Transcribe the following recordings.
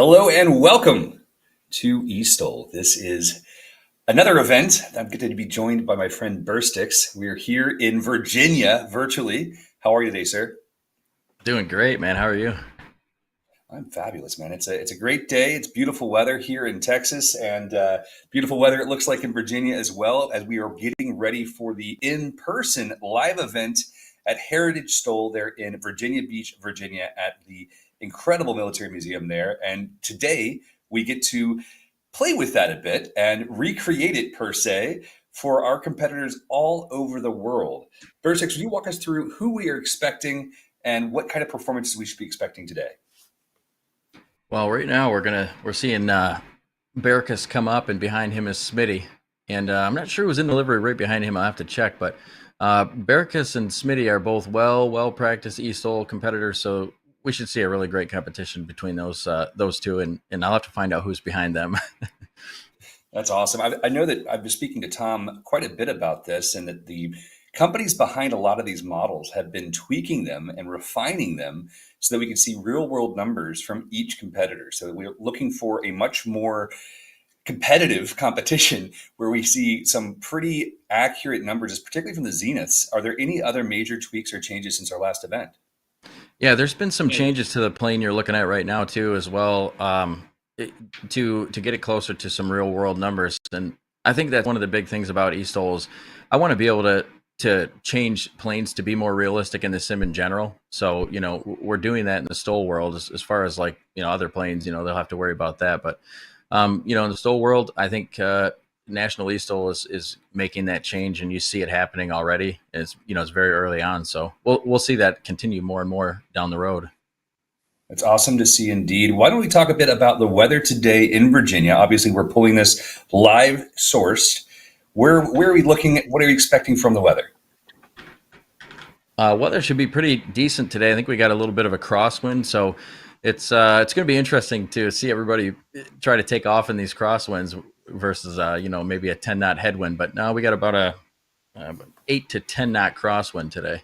Hello and welcome to eSTOL. This is another event. I'm going to be joined by my friend Burstix. We are here in Virginia virtually. How are you today, sir? Doing great, man. How are you? I'm fabulous, man. It's a great day. It's beautiful weather here in Texas, and beautiful weather it looks like in Virginia as well, as we are getting ready for the in-person live event at Heritage STOL there in Virginia Beach, Virginia, at the incredible military museum there. And today we get to play with that a bit and recreate it per se for our competitors all over the world. Burstix, will you walk us through who we are expecting and what kind of performances we should be expecting today? Well, right now we're seeing Baracus come up, and behind him is Smitty, and I'm not sure who's in the livery right behind him. I'll have to check, but Baracus and Smitty are both well practiced eSTOL competitors, so we should see a really great competition between those two, and I'll have to find out who's behind them. That's awesome. I know that I've been speaking to Tom quite a bit about this, and that the companies behind a lot of these models have been tweaking them and refining them so that we can see real world numbers from each competitor. So we're looking for a much more competitive competition where we see some pretty accurate numbers, particularly from the Zeniths. Are there any other major tweaks or changes since our last event? Yeah, there's been some changes to the plane you're looking at right now too, as well, to get it closer to some real world numbers. And I think that's one of the big things about eSTOL is I want to be able to change planes to be more realistic in the sim in general. So we're doing that in the STOL world as far as like other planes. They'll have to worry about that, but in the STOL world, I think National eSTOL is making that change, and you see it happening already. It's very early on, so we'll see that continue more and more down the road. It's awesome to see indeed. Why don't we talk a bit about the weather today in Virginia? Obviously, we're pulling this live sourced. Where are we looking at? What are we expecting from the weather? Weather should be pretty decent today. I think we got a little bit of a crosswind, so it's going to be interesting to see everybody try to take off in these crosswinds versus maybe a 10 knot headwind. But now we got about a 8 to 10 knot crosswind today.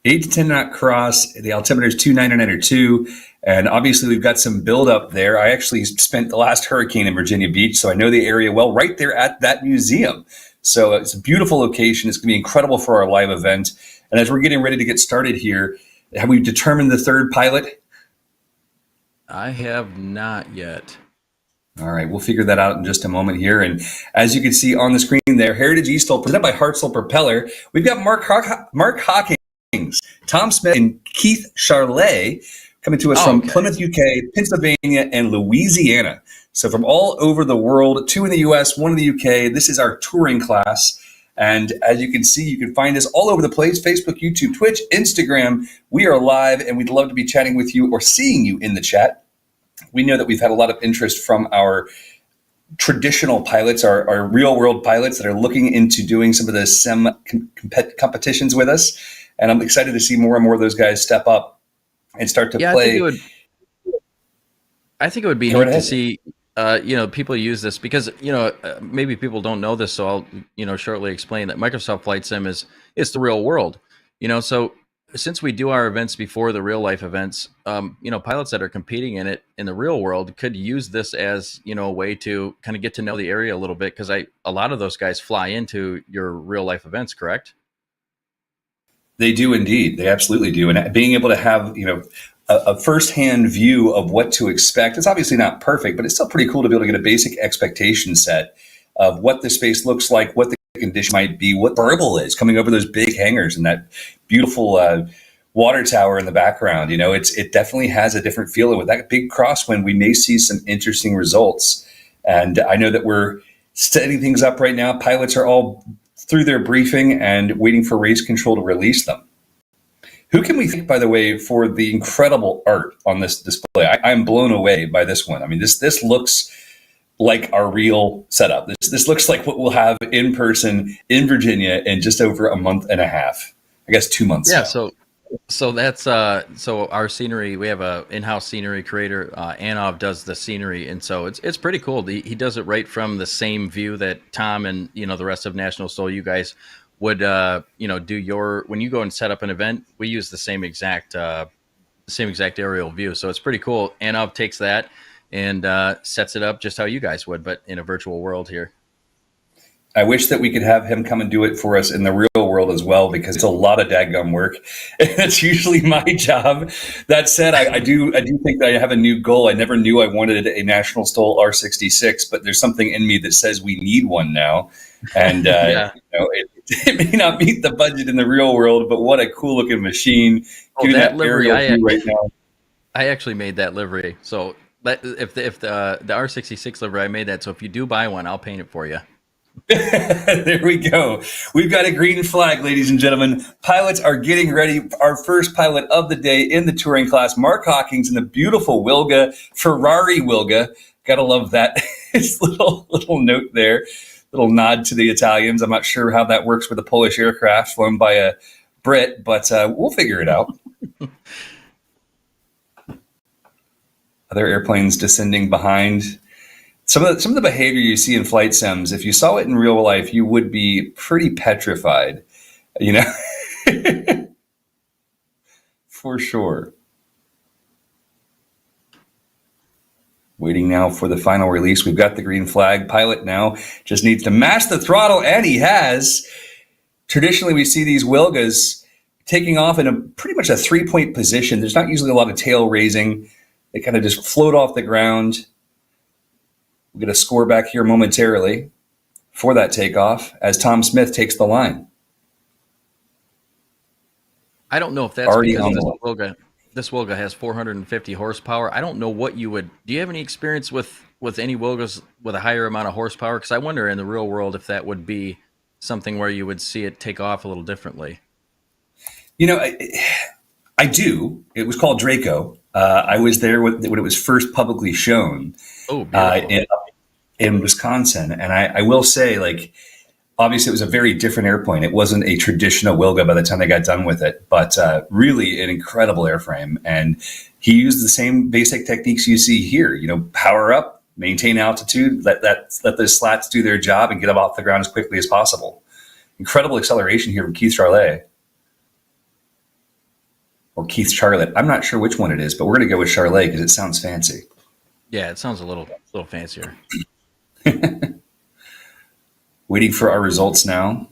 8 to 10 knot cross. The altimeter is 299 and obviously we've got some buildup there. I actually spent the last hurricane in Virginia Beach, so I know the area well, right there at that museum. So it's a beautiful location. It's going to be incredible for our live event. And as we're getting ready to get started here, have we determined the third pilot? I have not yet. All right, we'll figure that out in just a moment here. And as you can see on the screen there, Heritage eSTOL presented by Hartzell Propeller. We've got Mark Hawkins, Tom Smith, and Keith Charlet coming to us from Plymouth, UK, Pennsylvania, and Louisiana. So from all over the world, 2 in the US, 1 in the UK. This is our touring class. And as you can see, you can find us all over the place: Facebook, YouTube, Twitch, Instagram. We are live, and we'd love to be chatting with you or seeing you in the chat. We know that we've had a lot of interest from our traditional pilots, our real world pilots that are looking into doing some of the sim competitions with us. And I'm excited to see more and more of those guys step up and start to play. I think it would be neat to see, people use this because, maybe people don't know this. So I'll, shortly explain that Microsoft Flight Sim it's the real world, so since we do our events before the real life events, pilots that are competing in it in the real world could use this as, a way to kind of get to know the area a little bit. Cause a lot of those guys fly into your real life events, correct? They do indeed. They absolutely do. And being able to have, a firsthand view of what to expect. It's obviously not perfect, but it's still pretty cool to be able to get a basic expectation set of what the space looks like, what the condition might be, what Burble is coming over those big hangars and that beautiful water tower in the background. It definitely has a different feeling. With that big crosswind, we may see some interesting results. And I know that we're setting things up right now. Pilots are all through their briefing and waiting for race control to release them. Who can we thank, by the way, for the incredible art on this display? I'm blown away by this one. I mean, this looks like our real setup. This looks like what we'll have in person in Virginia in just over a month and a half. I guess 2 months. Yeah. Now. So that's so our scenery. We have a in-house scenery creator. Anov does the scenery, and so it's pretty cool. He does it right from the same view that Tom and the rest of National STOL, you guys would do your when you go and set up an event. We use the same exact aerial view, so it's pretty cool. Anov takes that and sets it up just how you guys would, but in a virtual world here. I wish that we could have him come and do it for us in the real world as well, because it's a lot of dadgum work. It's usually my job. That said, I do think that I have a new goal. I never knew I wanted a National STOL R66, but there's something in me that says we need one now. And Yeah. it may not meet the budget in the real world, but what a cool looking machine! Oh, Giving that that livery, aerial view right now. I actually made that livery. So if the R66 livery, I made that. So if you do buy one, I'll paint it for you. There we go. We've got a green flag, ladies and gentlemen. Pilots are getting ready. Our first pilot of the day in the touring class, Mark Hawkins in the beautiful Wilga, Ferrari Wilga. Gotta love that. It's little note there, little nod to the Italians. I'm not sure how that works with a Polish aircraft flown by a Brit, but we'll figure it out. Other airplanes descending behind. Some of the behavior you see in flight sims, if you saw it in real life, you would be pretty petrified, for sure. Waiting now for the final release. We've got the green flag. Pilot now just needs to mash the throttle, and he has. Traditionally, we see these Wilgas taking off in a pretty much a 3-point position. There's not usually a lot of tail raising. They kind of just float off the ground. We'll get a score back here momentarily for that takeoff as Tom Smith takes the line. I don't know if that's Already because on this Wilga has 450 horsepower. I don't know what you would. Do you have any experience with any Wilgas with a higher amount of horsepower? Because I wonder in the real world if that would be something where you would see it take off a little differently. I do. It was called Draco. I was there when it was first publicly shown. Oh, beautiful. In Wisconsin. And I will say, like, obviously it was a very different airplane. It wasn't a traditional Wilga by the time they got done with it, but really an incredible airframe. And he used the same basic techniques you see here, power up, maintain altitude, let the slats do their job and get them off the ground as quickly as possible. Incredible acceleration here from Keith Charlet. Or Keith Charlotte. I'm not sure which one it is, but we're going to go with Charlet because it sounds fancy. Yeah, it sounds a little fancier. Waiting for our results now.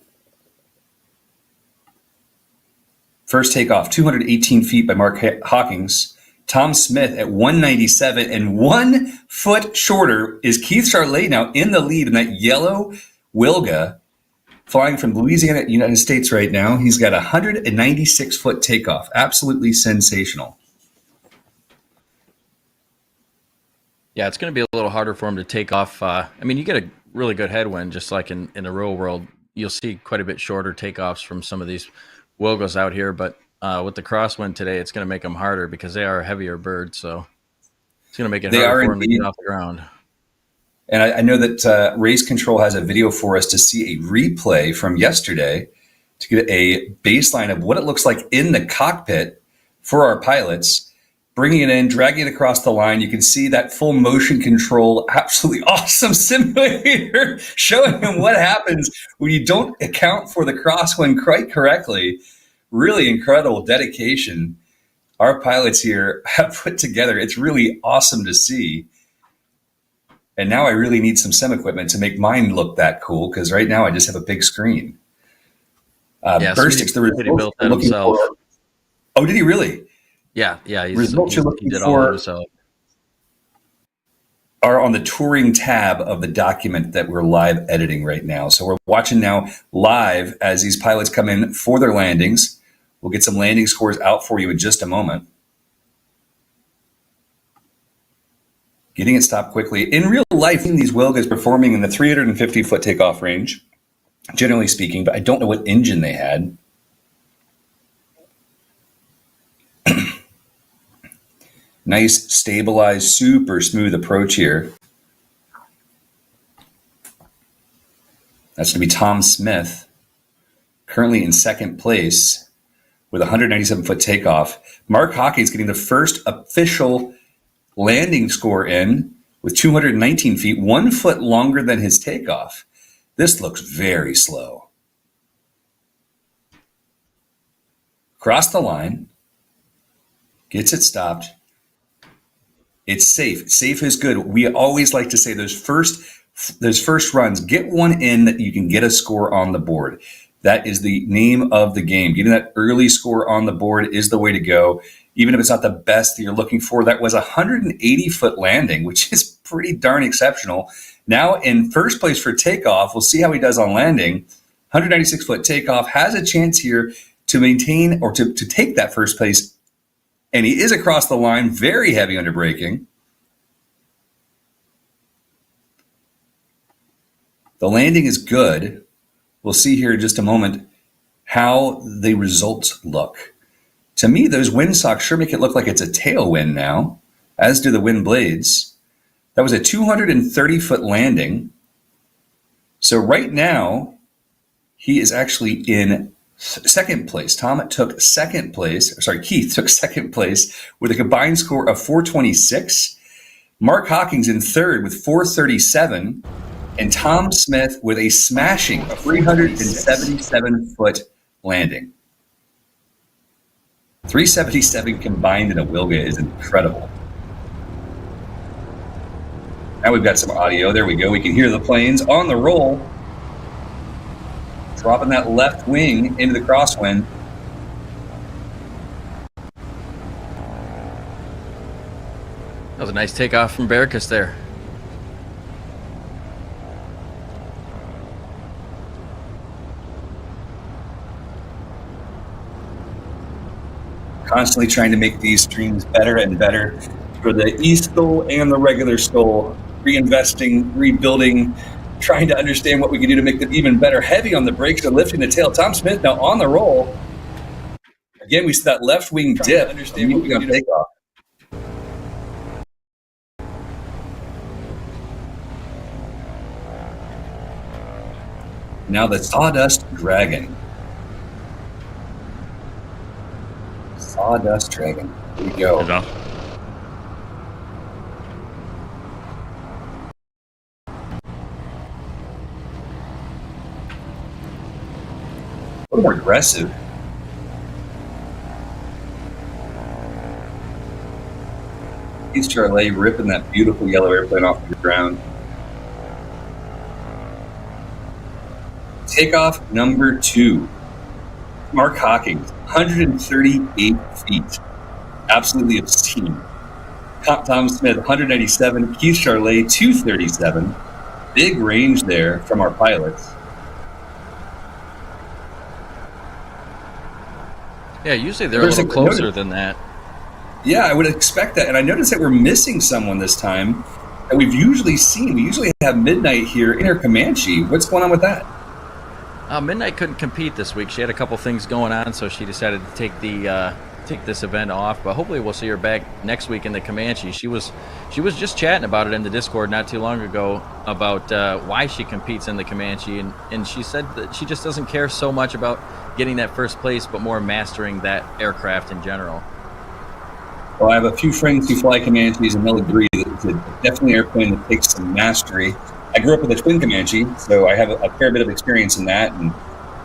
First takeoff, 218 feet by Mark Hawkins. Tom Smith at 197, and 1 foot shorter is Keith Charlet now in the lead in that yellow Wilga, flying from Louisiana, United States right now. He's got a 196-foot takeoff. Absolutely sensational. Yeah, it's going to be a little harder for him to take off. You get a really good headwind, just like in the real world. You'll see quite a bit shorter takeoffs from some of these Wilgas out here, but with the crosswind today, it's going to make them harder because they are a heavier bird, so it's going to make it harder for him to get off the ground. And I know that Race Control has a video for us to see a replay from yesterday to get a baseline of what it looks like in the cockpit for our pilots. Bringing it in, dragging it across the line. You can see that full motion control, absolutely awesome simulator showing them what happens when you don't account for the crosswind quite correctly. Really incredible dedication our pilots here have put together. It's really awesome to see. And now I really need some sim equipment to make mine look that cool, because right now I just have a big screen. Burstix, the results built that himself. Oh, did he really? Yeah. Results you're looking for are on the touring tab of the document that we're live editing right now. So we're watching now live as these pilots come in for their landings. We'll get some landing scores out for you in just a moment. Getting it stopped quickly. In real life, these Wilgas performing in the 350-foot takeoff range, generally speaking, but I don't know what engine they had. Nice, stabilized, super smooth approach here. That's going to be Tom Smith, currently in second place with a 197-foot takeoff. Mark Hawkins getting the first official landing score in with 219 feet, 1 foot longer than his takeoff. This looks very slow. Cross the line, gets it stopped. It's safe. Safe is good. We always like to say those first runs, get one in that you can get a score on the board. That is the name of the game. Getting that early score on the board is the way to go. Even if it's not the best that you're looking for. That was a 180-foot landing, which is pretty darn exceptional. Now in first place for takeoff, we'll see how he does on landing. 196-foot takeoff has a chance here to maintain or to take that first place. And he is across the line, very heavy under braking. The landing is good. We'll see here in just a moment how the results look. To me, those windsocks sure make it look like it's a tailwind now, as do the wind blades. That was a 230-foot landing. So right now, he is actually in second place. Keith took second place with a combined score of 426. Mark Hawkins in third with 437. And Tom Smith with a smashing 377-foot landing. 377 combined in a Wilga is incredible. Now we've got some audio. There we go. We can hear the planes on the roll. Dropping that left wing into the crosswind. That was a nice takeoff from Baracus there. Constantly trying to make these streams better and better for the eSTOL and the regular STOL, reinvesting, rebuilding, trying to understand what we can do to make them even better. Heavy on the brakes and lifting the tail. Tom Smith now on the roll. Again, we see that left wing dip. Understand what we can take off. Now the Sawdust Dragon. Sawdust Dragon. Here we go. Good enough. A little more aggressive. He's Charlie ripping that beautiful yellow airplane off the ground. Takeoff number 2. Mark Hawkins, 138 feet. Absolutely obscene. Tom Smith, 197. Keith Charlet, 237. Big range there from our pilots. Yeah, usually they're a little closer than that. Yeah, I would expect that. And I noticed that we're missing someone this time that we've usually seen. We usually have Midnight here in her Comanche. What's going on with that? Midnight couldn't compete this week. She had a couple things going on, so she decided to take this event off. But hopefully we'll see her back next week in the Comanche. She was just chatting about it in the Discord not too long ago about why she competes in the Comanche, and she said that she just doesn't care so much about getting that first place, but more mastering that aircraft in general. Well, I have a few friends who fly Comanches, and they'll agree that it's definitely an airplane that takes some mastery. I grew up with a twin Comanche, so I have a fair bit of experience in that and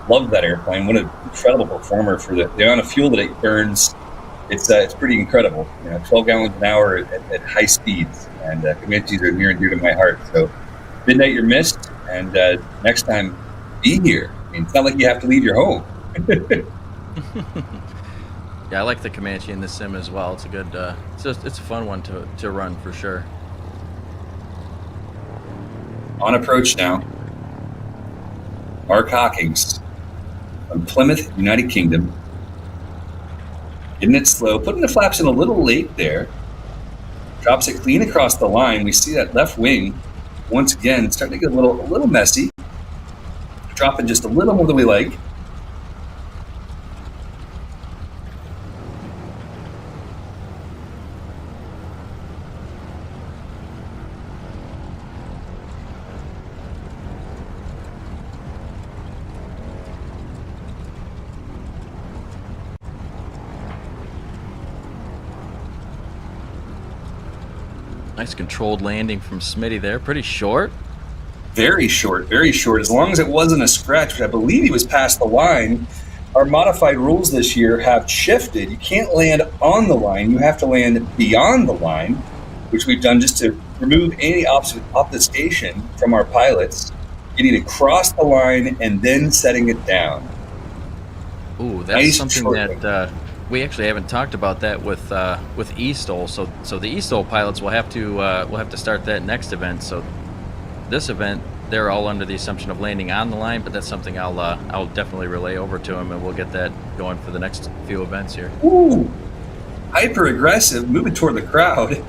love that airplane. What an incredible performer for the amount of fuel that it burns. It's pretty incredible. 12 gallons an hour at high speeds, and Comanches are near and dear to my heart. So, Midnight, you're missed, and next time, be here. I mean, it's not like you have to leave your home. Yeah, I like the Comanche in this sim as well. It's a good, it's a fun one to run for sure. On approach now, Mark Hawkins from Plymouth, United Kingdom. Getting it slow, putting the flaps in a little late there. Drops it clean across the line. We see that left wing, once again, starting to get a little messy. Dropping just a little more than we like. Nice controlled landing from Smitty there. Pretty short. Very short, very short. As long as it wasn't a scratch, which I believe he was past the line. Our modified rules this year have shifted. You can't land on the line. You have to land beyond the line. which we've done just to remove any obfuscation from our pilots, getting it across the line and then setting it down. Ooh, that's something that we actually haven't talked about that with eSTOL. So the eSTOL pilots will have to start that next event. So this event, they're all under the assumption of landing on the line, but that's something I'll definitely relay over to them, and we'll get that going for the next few events here. Ooh, hyper aggressive, moving toward the crowd.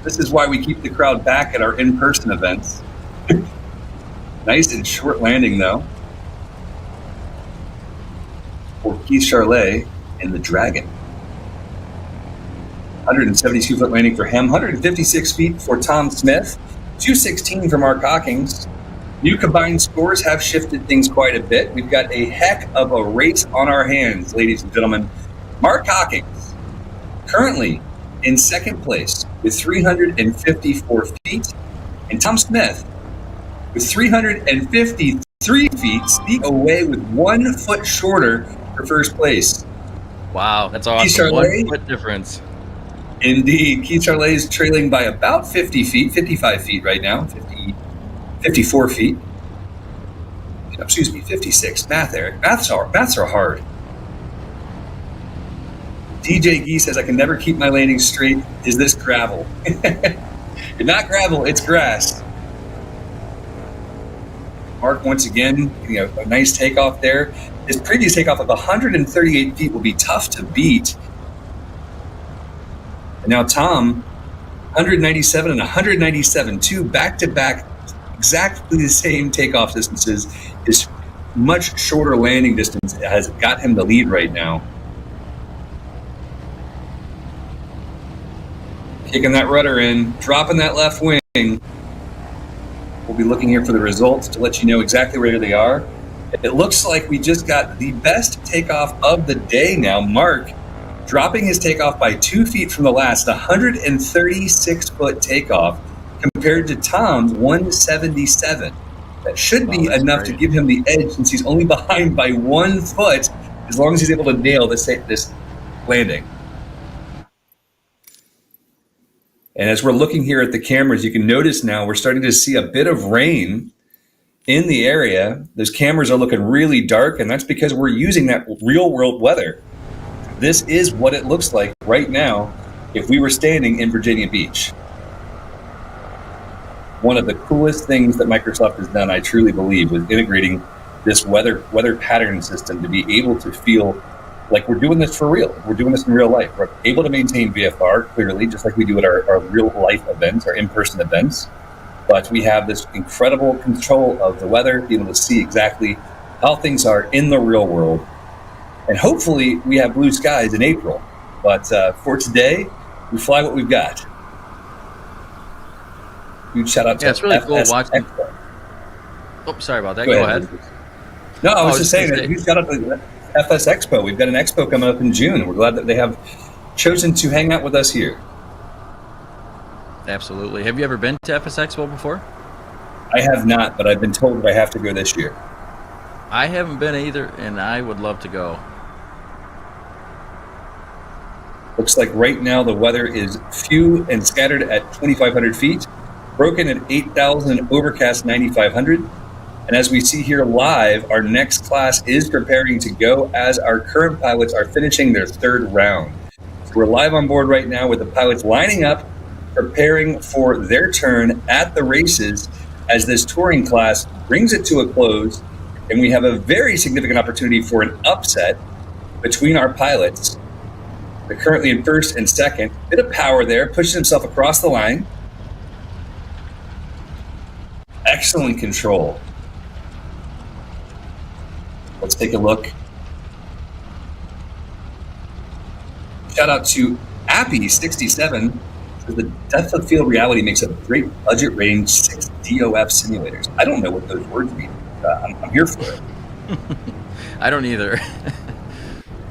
This is why we keep the crowd back at our in-person events. Nice and short landing though for Keith Charlet and the Dragon. 172 foot landing for him, 156 feet for Tom Smith, 216 for Mark Hawkins. New combined scores have shifted things quite a bit. We've got a heck of a race on our hands, ladies and gentlemen. Mark Hawkins, currently in second place with 354 feet, and Tom Smith with 353 feet, sneak away with 1 foot shorter for first place. Wow, that's awesome. 1 foot difference. Indeed. Keith Charlet is trailing by about 50 feet, 55 feet right now, 54 feet. Excuse me, 56. Math, Eric. Maths are hard. DJ Gee says, I can never keep my landing straight. Is this gravel? It's not gravel, it's grass. Mark, once again, a nice takeoff there. His previous takeoff of 138 feet will be tough to beat. And now Tom, 197 and 197, 2 back-to-back, exactly the same takeoff distances. His much shorter landing distance has got him the lead right now. Kicking that rudder in, dropping that left wing. We'll be looking here for the results to let you know exactly where they are. It looks like we just got the best takeoff of the day now. Mark dropping his takeoff by 2 feet from the last, 136-foot takeoff compared to Tom's 177. That should be enough to give him the edge since he's only behind by 1 foot as long as he's able to nail this landing. And as we're looking here at the cameras, you can notice now we're starting to see a bit of rain in the area. Those cameras are looking really dark, and that's because we're using that real-world weather. This is what it looks like right now if we were standing in Virginia Beach. One of the coolest things that Microsoft has done, I truly believe, was integrating this weather pattern system to be able to feel like we're doing this for real. We're doing this in real life. We're able to maintain VFR clearly, just like we do at our real life events, our in-person events. But we have this incredible control of the weather, being able to see exactly how things are in the real world. And hopefully we have blue skies in April. But for today, we fly what we've got. Huge shout out to it's really cool watching. Expo. Oh, sorry about that. Go ahead. No, I was just saying that huge shout out to FS Expo. We've got an expo coming up in June. We're glad that they have chosen to hang out with us here. Absolutely. Have you ever been to FS Expo before? I have not, but I've been told that I have to go this year. I haven't been either, and I would love to go. Looks like right now the weather is few and scattered at 2,500 feet, broken at 8,000, overcast 9,500. And as we see here live, our next class is preparing to go as our current pilots are finishing their third round. So we're live on board right now with the pilots lining up, preparing for their turn at the races as this touring class brings it to a close. And we have a very significant opportunity for an upset between our pilots. They're currently in first and second. Bit of power there, pushes himself across the line. Excellent control. Let's take a look. Shout out to Appy67. The depth of field reality makes a great budget range 6 DOF simulators. I don't know what those words mean. I'm here for it. I don't either.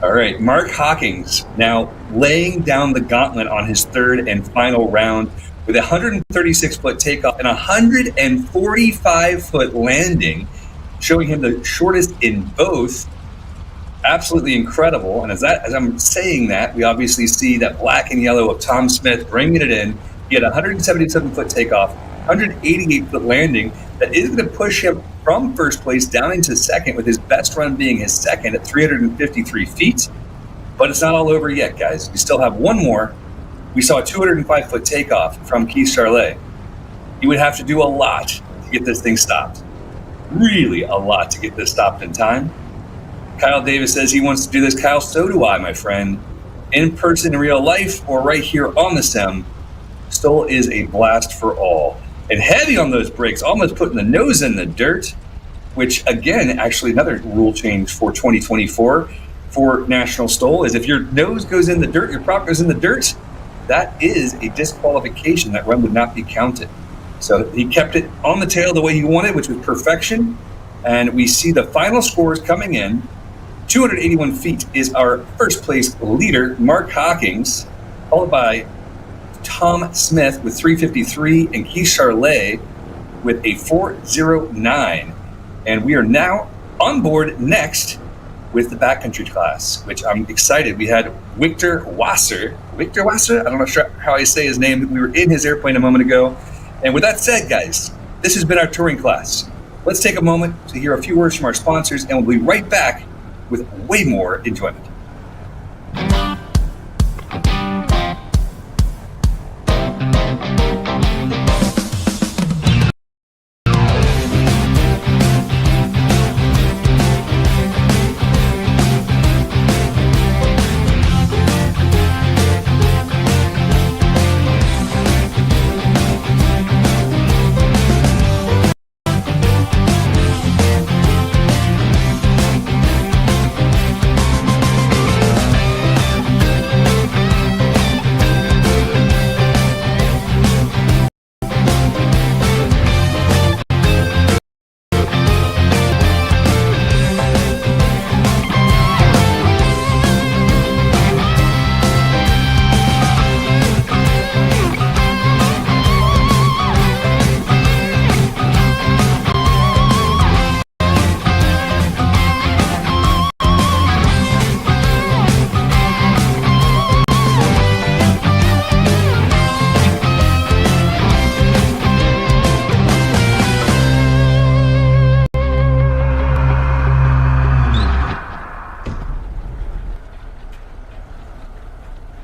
All right, Mark Hawkins now laying down the gauntlet on his third and final round with a 136-foot takeoff and a 145-foot landing, showing him the shortest in both. Absolutely incredible. And as I'm saying that, we obviously see that black and yellow of Tom Smith bringing it in, He had a 177-foot takeoff, 188-foot landing that is going to push him from first place down into second, with his best run being his second at 353 feet. But it's not all over yet, guys. We still have one more. We saw a 205-foot takeoff from Keith Charlet. He would have to do a lot to get this thing stopped. Really a lot to get this stopped in time. Kyle Davis says he wants to do this. Kyle, so do I, my friend. In person, in real life, or right here on the sim, STOL is a blast for all. And heavy on those brakes, almost putting the nose in the dirt, which, again, actually another rule change for 2024 for National STOL is if your nose goes in the dirt, your prop goes in the dirt, that is a disqualification. That run would not be counted. So he kept it on the tail the way he wanted, which was perfection. And we see the final scores coming in. 281 feet is our first place leader, Mark Hawkins, followed by Tom Smith with 353 and Keith Charlet with a 409. And we are now on board next with the backcountry class, which I'm excited. We had Victor Wasser. I don't know how I say his name. We were in his airplane a moment ago. And with that said, guys, this has been our touring class. Let's take a moment to hear a few words from our sponsors, and we'll be right back with way more enjoyment.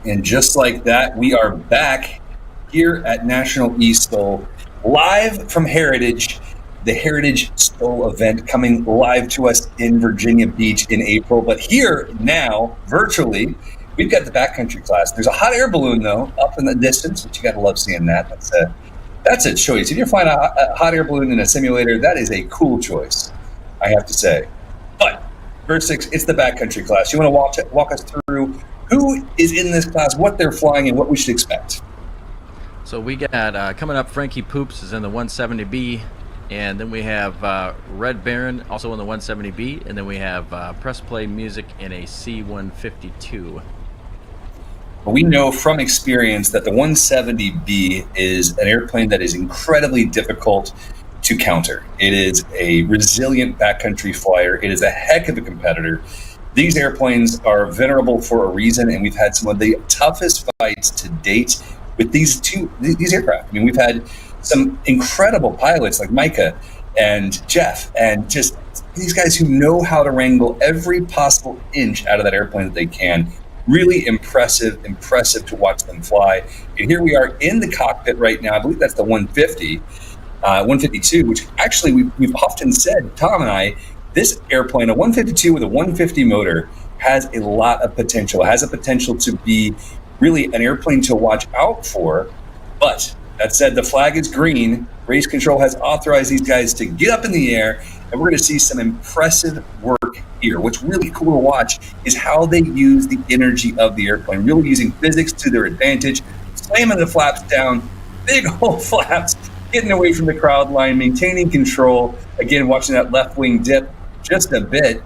And just like that, we are back here at National eSTOL, live from Heritage, the Heritage STOL event coming live to us in Virginia Beach in April. But here now, virtually, we've got the backcountry class. There's a hot air balloon, though, up in the distance, which you got to love seeing that. That's a choice. If you're flying a hot air balloon in a simulator, that is a cool choice, I have to say. But verse 6, it's the backcountry class. You want to walk us through who is in this class, what they're flying, and what we should expect? So we got coming up, Frankie Poops is in the 170B, and then we have Red Baron also in the 170B, and then we have Press Play Music in a C-152. Well, we know from experience that the 170B is an airplane that is incredibly difficult to counter. It is a resilient backcountry flyer. It is a heck of a competitor. These airplanes are venerable for a reason, and we've had some of the toughest fights to date with these aircraft. I mean, we've had some incredible pilots like Micah and Jeff, and just these guys who know how to wrangle every possible inch out of that airplane that they can. Really impressive to watch them fly. And here we are in the cockpit right now. I believe that's the 152, which actually we've often said, Tom and I, this airplane, a 152 with a 150 motor, has a lot of potential. It has a potential to be really an airplane to watch out for. But that said, the flag is green. Race Control has authorized these guys to get up in the air, and we're going to see some impressive work here. What's really cool to watch is how they use the energy of the airplane, really using physics to their advantage, slamming the flaps down, big old flaps, getting away from the crowd line, maintaining control. Again, watching that left wing dip just a bit.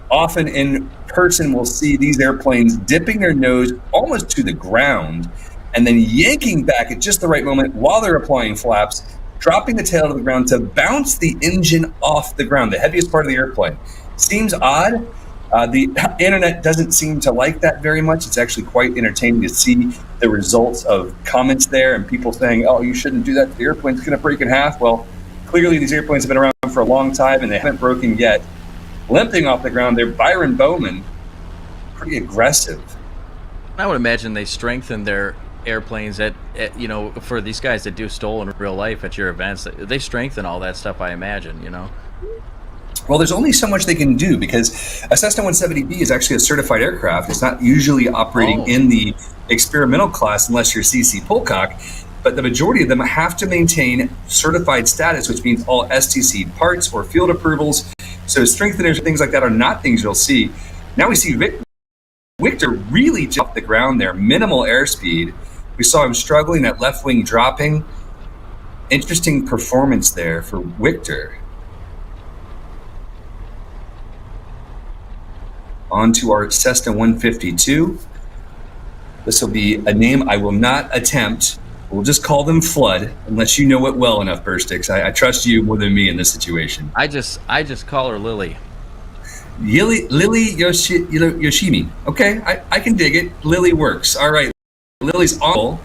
Often in person, we'll see these airplanes dipping their nose almost to the ground and then yanking back at just the right moment while they're applying flaps, dropping the tail to the ground to bounce the engine off the ground, the heaviest part of the airplane. Seems odd, The internet doesn't seem to like that very much. It's actually quite entertaining to see the results of comments there and people saying, oh, you shouldn't do that. The airplane's going to break in half. Well, clearly these airplanes have been around for a long time and they haven't broken yet. Limping off the ground there, Byron Bowman, pretty aggressive. I would imagine they strengthen their airplanes at for these guys that do STOL in real life at your events. They strengthen all that stuff, I imagine, Well, there's only so much they can do because a Cessna 170B is actually a certified aircraft. It's not usually operating in the experimental class unless you're CC Polecock, but the majority of them have to maintain certified status, which means all STC parts or field approvals. So strengtheners and things like that are not things you'll see. Now we see Victor really jumped the ground there, minimal airspeed. We saw him struggling, that left wing dropping. Interesting performance there for Victor. On to our Cessna 152. This will be a name I will not attempt. We'll just call them Flood, unless you know it well enough, Burstix. I trust you more than me in this situation. I just call her Lily. Lily Yoshimi. Okay, I can dig it. Lily works. All right, Lily's on.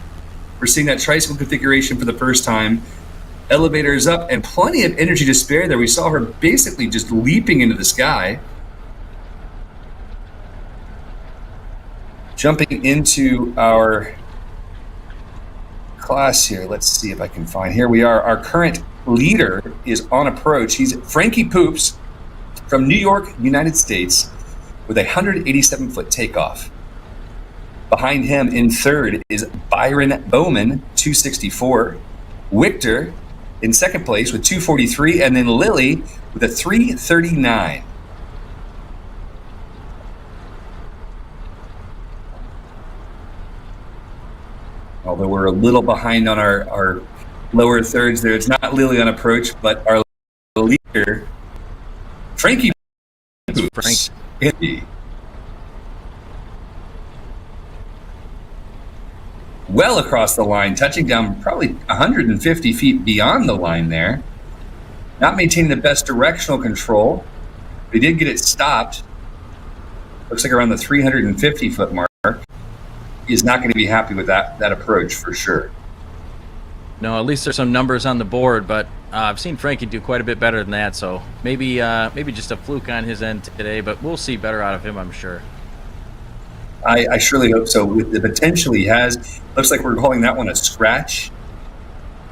We're seeing that tricycle configuration for the first time. Elevators up and plenty of energy to spare there. We saw her basically just leaping into the sky. Jumping into our class here. Let's see if I can find. Here we are. Our current leader is on approach. He's Frankie Poops from New York, United States, with a 187-foot takeoff. Behind him in third is Byron Bowman, 264. Victor in second place with 243, and then Lily with a 339. Although we're a little behind on our lower thirds there. It's not Lily on approach, but our leader, Frankie. Well across the line, touching down probably 150 feet beyond the line there. Not maintaining the best directional control. They did get it stopped. Looks like around the 350-foot mark. He's not going to be happy with that approach for sure. No, at least there's some numbers on the board, but I've seen Frankie do quite a bit better than that, so maybe just a fluke on his end today, but we'll see better out of him, I'm sure. I surely hope so. With the potential he has, looks like we're calling that one a scratch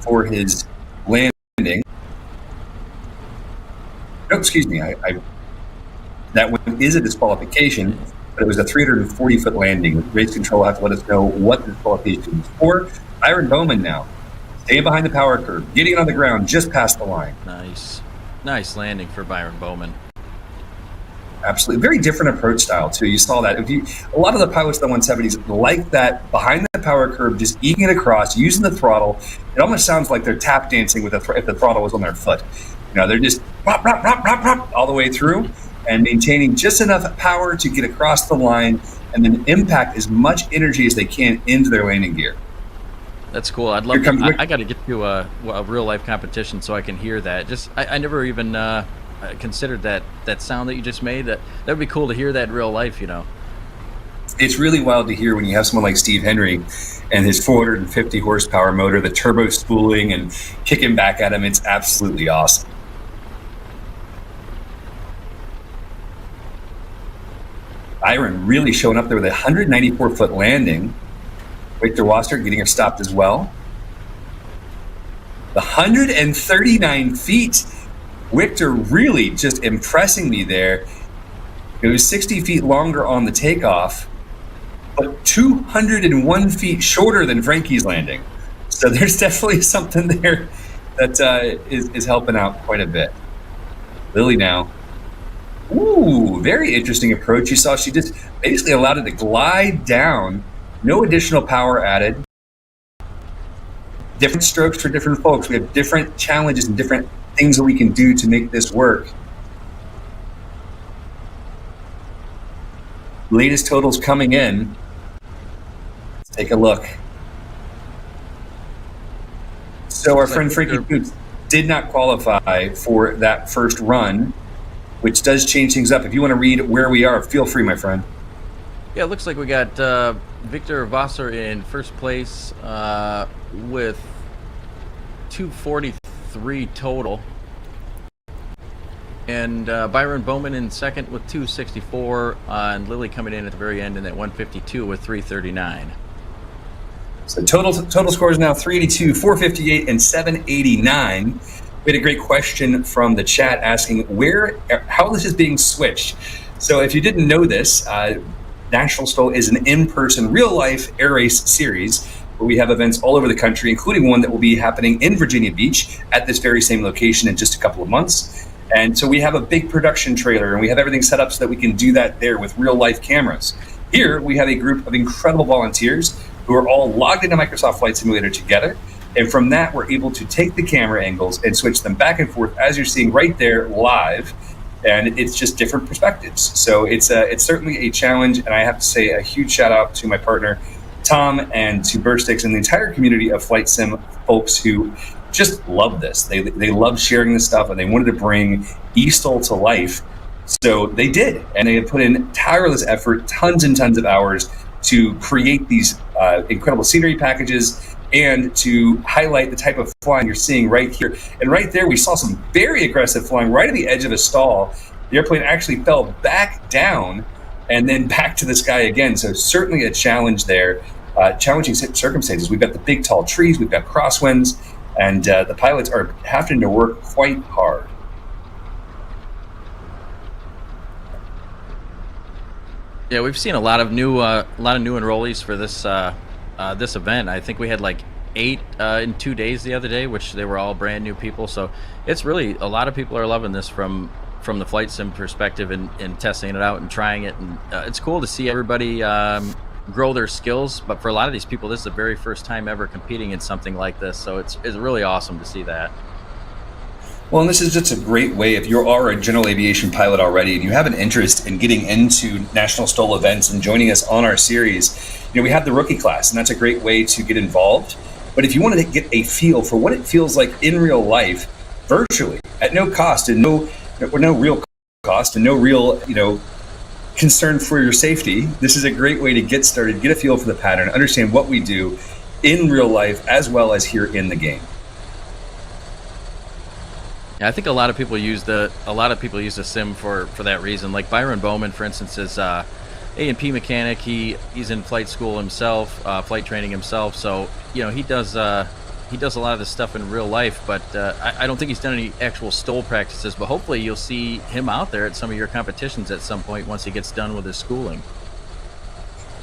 for his landing. No, excuse me. That one is a disqualification, but it was a 340-foot landing. Race control have to let us know what the disqualification is for. Byron Bowman now, staying behind the power curve, getting it on the ground just past the line. Nice landing for Byron Bowman. Absolutely. Very different approach style, too. You saw that. A lot of the pilots of the 170s like that behind the power curve, just eking it across, using the throttle. It almost sounds like they're tap dancing with if the throttle was on their foot. They're just pop, pop, pop, pop, pop, all the way through and maintaining just enough power to get across the line and then impact as much energy as they can into their landing gear. That's cool. I'd love I got to get to a real life competition so I can hear that. I never even considered that sound that you just made. That would be cool to hear that in real life. It's really wild to hear when you have someone like Steve Henry and his 450 horsepower motor, the turbo spooling and kicking back at him. It's absolutely awesome. Byron really showing up there with a 194-foot landing. Victor Wasser getting her stopped as well. The 139 feet. Victor really just impressing me there. It was 60 feet longer on the takeoff, but 201 feet shorter than Frankie's landing. So there's definitely something there that is helping out quite a bit. Lily now. Ooh, very interesting approach. You saw she just basically allowed it to glide down. No additional power added. Different strokes for different folks. We have different challenges and different things that we can do to make this work. Latest totals coming in. Let's take a look. So our friend Frankie Poops did not qualify for that first run. which does change things up. If you want to read where we are, feel free, my friend. Yeah, it looks like we got Victor Vassar in first place with 243 total. And Byron Bowman in second with 264, and Lily coming in at the very end in at 152 with 339. So total scores now 382, 458, and 789. We had a great question from the chat asking how this is being switched. So if you didn't know this, National STOL is an in-person, real-life air race series where we have events all over the country, including one that will be happening in Virginia Beach at this very same location in just a couple of months. And so we have a big production trailer, and we have everything set up so that we can do that there with real-life cameras. Here, we have a group of incredible volunteers who are all logged into Microsoft Flight Simulator together. And from that, we're able to take the camera angles and switch them back and forth, as you're seeing right there live. And it's just different perspectives. So it's certainly a challenge. And I have to say a huge shout out to my partner, Tom, and to Burstix and the entire community of Flight Sim folks who just love this. They love sharing this stuff, and they wanted to bring eSTOL to life. So they did, and they had put in tireless effort, tons and tons of hours to create these incredible scenery packages and to highlight the type of flying you're seeing right here. And right there, we saw some very aggressive flying right at the edge of a stall. The airplane actually fell back down and then back to the sky again. So certainly a challenge there, challenging circumstances. We've got the big tall trees, we've got crosswinds, and the pilots are having to work quite hard. Yeah, we've seen a lot of new enrollees for this this event. I think we had like 8 in 2 days the other day, which they were all brand new people. So it's really, a lot of people are loving this from the flight sim perspective and testing it out and trying it. And it's cool to see everybody grow their skills. But for a lot of these people, this is the very first time ever competing in something like this. So it's really awesome to see that. Well, and this is just a great way, if you are a general aviation pilot already and you have an interest in getting into National STOL events and joining us on our series, we have the rookie class, and that's a great way to get involved. But if you want to get a feel for what it feels like in real life, virtually, at no cost and no real cost and no real, concern for your safety, this is a great way to get started, get a feel for the pattern, understand what we do in real life as well as here in the game. Yeah, I think a lot of people use the sim for that reason. Like Byron Bowman, for instance, is A&P mechanic. He's in flight school himself, flight training himself. So he does a lot of this stuff in real life. But I don't think he's done any actual STOL practices. But hopefully you'll see him out there at some of your competitions at some point once he gets done with his schooling.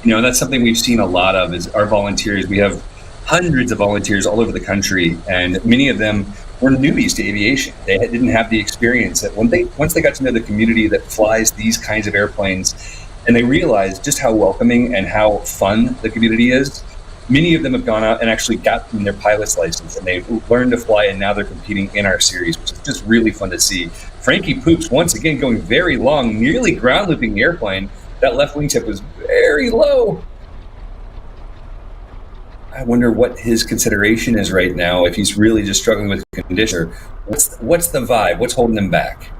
That's something we've seen a lot of is our volunteers. We have hundreds of volunteers all over the country, and many of them were newbies to aviation. They didn't have the experience that once they got to know the community that flies these kinds of airplanes, and they realized just how welcoming and how fun the community is. Many of them have gone out and actually gotten their pilot's license, and they've learned to fly, and now they're competing in our series, which is just really fun to see. Frankie Poops, once again, going very long, nearly ground looping the airplane. That left wingtip was very low. I wonder what his consideration is right now, if he's really just struggling with condition. What's the vibe? What's holding him back?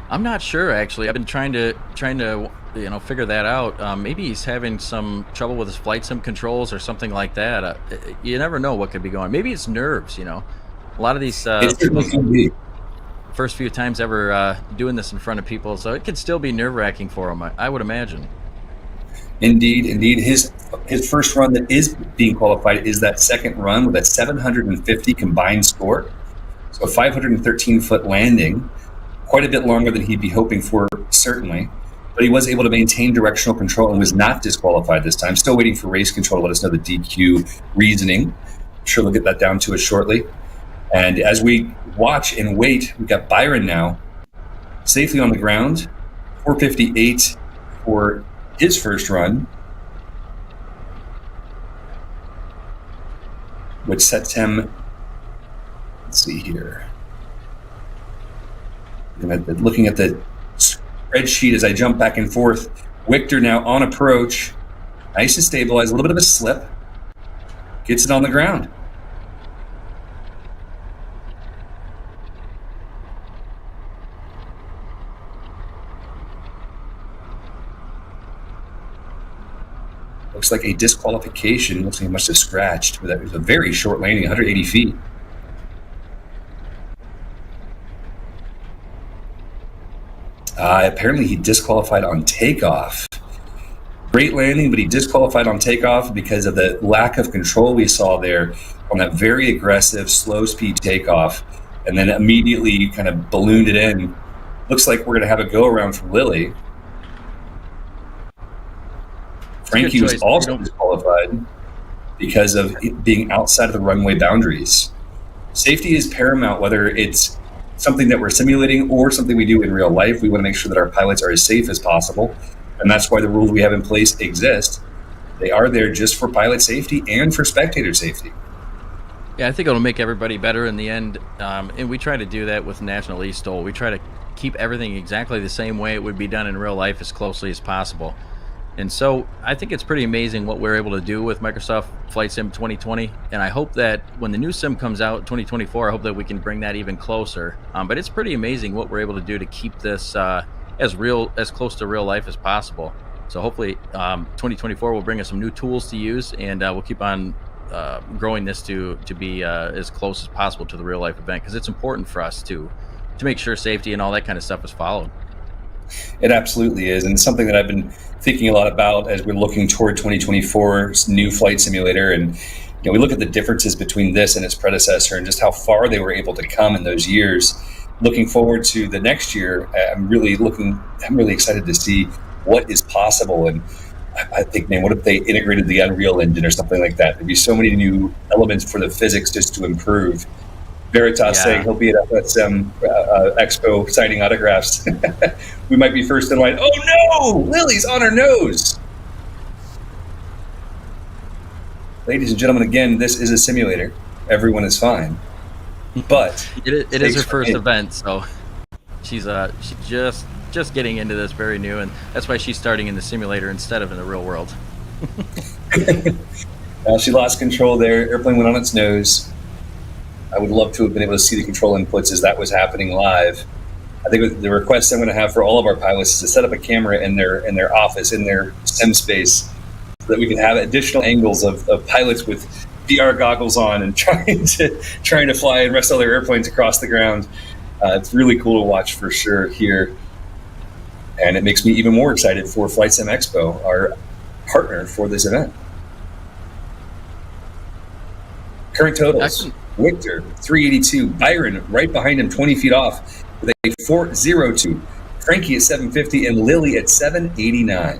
I'm not sure, actually. I've been trying to figure that out. Maybe he's having some trouble with his flight sim controls or something like that. You never know what could be going. Maybe it's nerves. A lot of these first few times ever doing this in front of people, so it could still be nerve-wracking for him, I would imagine. Indeed. His first run that is being qualified is that second run with a 750 combined score. So a 513-foot landing, quite a bit longer than he'd be hoping for, certainly. But he was able to maintain directional control and was not disqualified this time. Still waiting for race control to let us know the DQ reasoning. I'm sure we'll get that down to us shortly. And as we watch and wait, we've got Byron now safely on the ground, 458 for his first run, which sets him, let's see here. Looking at the spreadsheet as I jump back and forth, Victor now on approach, nice and stabilized, a little bit of a slip, gets it on the ground. Looks like a disqualification. Looks like he must have scratched. But that was a very short landing, 180 feet. Apparently he disqualified on takeoff. Great landing, but he disqualified on takeoff because of the lack of control we saw there on that very aggressive, slow speed takeoff, and then immediately kind of ballooned it in. Looks like we're going to have a go around from Lily. Frankie was also disqualified because of being outside of the runway boundaries. Safety is paramount, whether it's something that we're simulating or something we do in real life. We want to make sure that our pilots are as safe as possible. And that's why the rules we have in place exist. They are there just for pilot safety and for spectator safety. Yeah, I think it'll make everybody better in the end. And we try to do that with National eSTOL. We try to keep everything exactly the same way it would be done in real life as closely as possible. And so I think it's pretty amazing what we're able to do with Microsoft Flight Sim 2020. And I hope that when the new sim comes out, 2024, I hope that we can bring that even closer. But it's pretty amazing what we're able to do to keep this as close to real life as possible. So hopefully 2024 will bring us some new tools to use, and we'll keep on growing this to be as close as possible to the real life event, because it's important for us to make sure safety and all that kind of stuff is followed. It absolutely is, and it's something that I've been thinking a lot about as we're looking toward 2024's new flight simulator. And we look at the differences between this and its predecessor and just how far they were able to come in those years. Looking forward to the next year, I'm really excited to see what is possible. And I think, man, what if they integrated the Unreal Engine or something like that? There'd be so many new elements for the physics just to improve. Veritas saying he'll be at FSM Expo signing autographs. We might be first in line. Oh no! Lily's on her nose! Ladies and gentlemen, again, this is a simulator. Everyone is fine. But it is her first event, so she's just getting into this, very new, and that's why she's starting in the simulator instead of in the real world. She lost control there. Airplane went on its nose. I would love to have been able to see the control inputs as that was happening live. I think the request I'm going to have for all of our pilots is to set up a camera in their office, in their sim space, so that we can have additional angles of pilots with VR goggles on and trying to fly and rest all their airplanes across the ground. It's really cool to watch for sure here. And it makes me even more excited for Flight Sim Expo, our partner for this event. Current totals. Victor, 382. Byron, right behind him, 20 feet off, with a 402. Frankie at 750 and Lily at 789.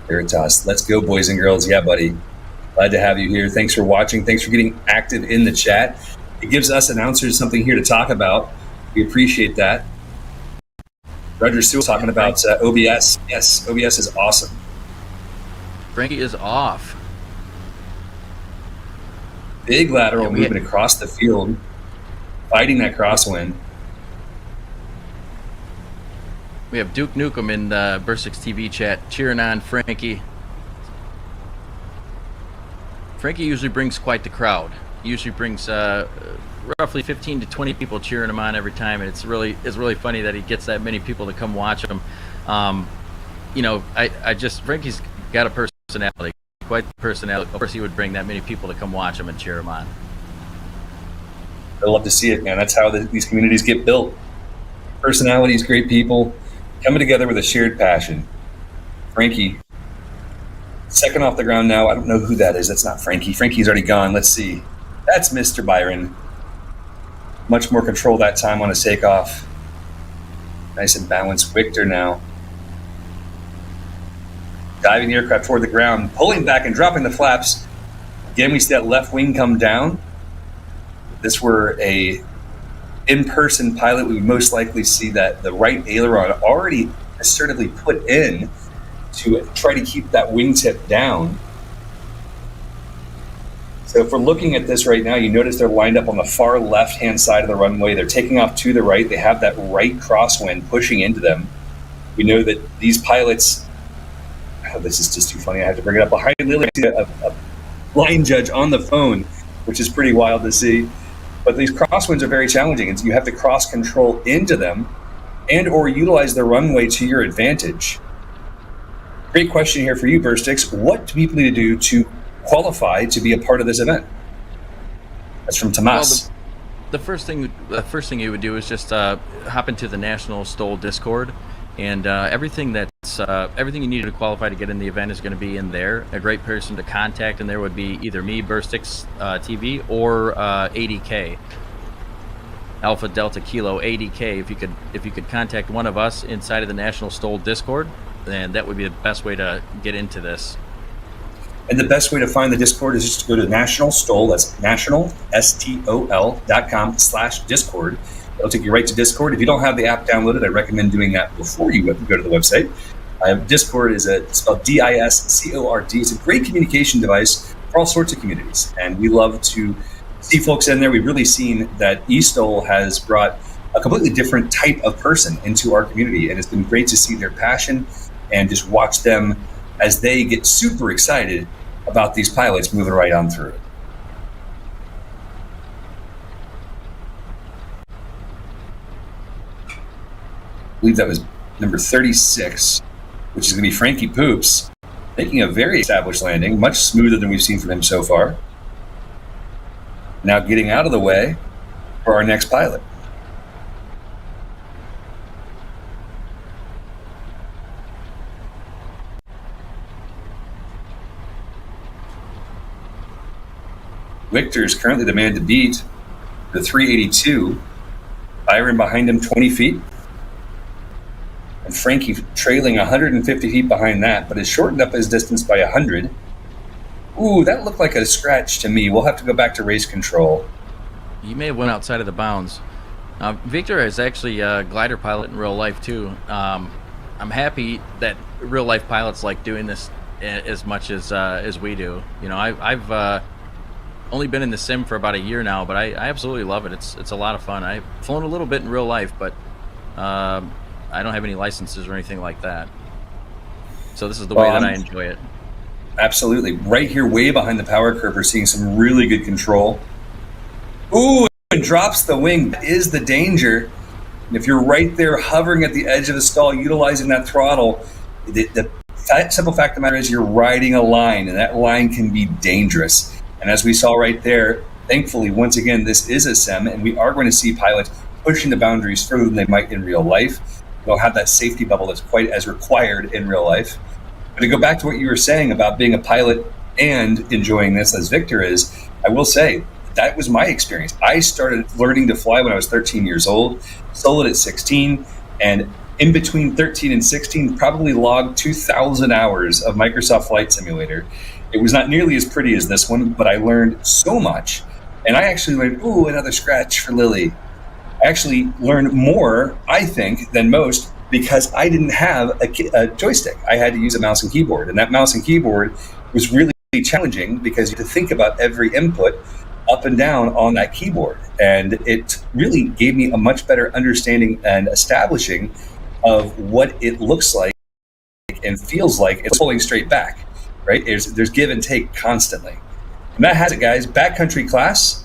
Veritas, let's go, boys and girls. Yeah, buddy. Glad to have you here. Thanks for watching. Thanks for getting active in the chat. It gives us announcers something here to talk about. We appreciate that. Roger Sewell talking about OBS. Yes, OBS is awesome. Frankie is off. Big lateral movement across the field, fighting that crosswind. We have Duke Nukem in the Bursix TV chat cheering on Frankie. Frankie usually brings quite the crowd. He usually brings roughly 15 to 20 people cheering him on every time, and it's really funny that he gets that many people to come watch him. Frankie's got a personality. Quite the personality. Of course, he would bring that many people to come watch him and cheer him on. I love to see it, man. That's how these communities get built. Personalities, great people, coming together with a shared passion. Frankie, second off the ground now. I don't know who that is. That's not Frankie. Frankie's already gone. Let's see. That's Mr. Byron. Much more control that time on his takeoff. Nice and balanced. Victor now. Diving the aircraft toward the ground, pulling back and dropping the flaps. Again, we see that left wing come down. If this were a in-person pilot, we would most likely see that the right aileron already assertively put in to try to keep that wingtip down. So if we're looking at this right now, you notice they're lined up on the far left-hand side of the runway. They're taking off to the right. They have that right crosswind pushing into them. We know that these pilots... this is just too funny. I have to bring it up. Behind Lily, I see a line judge on the phone, which is pretty wild to see. But these crosswinds are very challenging. You have to cross control into them. and or utilize the runway to your advantage? Great question here for you, Burstix. What do people need to do to qualify to be a part of this event? That's from Tomas. Well, the first thing you would do is just hop into the National STOL Discord, and everything you need to qualify to get in the event is going to be in there. A great person to contact in there would be either me, Burstix TV, or ADK, Alpha Delta Kilo ADK. If you could contact one of us inside of the National STOL Discord, then that would be the best way to get into this. And the best way to find the Discord is just to go to National STOL. That's national, STOL.com/Discord. It'll take you right to Discord. If you don't have the app downloaded, I recommend doing that before you go to the website. Discord is spelled DISCORD. It's a great communication device for all sorts of communities. And we love to see folks in there. We've really seen that eSTOL has brought a completely different type of person into our community. And it's been great to see their passion and just watch them as they get super excited about these pilots moving right on through. I believe that was number 36, which is going to be Frankie Poops, making a very established landing, much smoother than we've seen from him so far. Now getting out of the way for our next pilot. Victor is currently the man to beat, the 382. Byron behind him 20 feet. And Frankie trailing 150 feet behind that, but has shortened up his distance by 100. Ooh, that looked like a scratch to me. We'll have to go back to race control. You may have went outside of the bounds. Victor is actually a glider pilot in real life too. I'm happy that real life pilots like doing this as much as we do. You know, I've only been in the sim for about a year now, but I absolutely love it. It's a lot of fun. I've flown a little bit in real life, but I don't have any licenses or anything like that. So this is the way that I enjoy it. Absolutely. Right here, way behind the power curve, we're seeing some really good control. Ooh, and drops the wing. That is the danger. And if you're right there hovering at the edge of the stall, utilizing that throttle, the simple fact of the matter is you're riding a line, and that line can be dangerous. And as we saw right there, thankfully, once again, this is a sim, and we are going to see pilots pushing the boundaries further than they might in real life. They'll have that safety bubble that's quite as required in real life. But to go back to what you were saying about being a pilot and enjoying this as Victor is, I will say that was my experience. I started learning to fly when I was 13 years old, soloed at 16, and in between 13 and 16, probably logged 2,000 hours of Microsoft Flight Simulator. It was not nearly as pretty as this one, but I learned so much. And I actually learned, ooh, another scratch for Lily. I actually learned more, I think, than most because I didn't have a joystick. I had to use a mouse and keyboard. And that mouse and keyboard was really challenging because you had to think about every input up and down on that keyboard. And it really gave me a much better understanding and establishing of what it looks like and feels like it's pulling straight back. Right? There's give and take constantly. And that has it, guys. Backcountry class,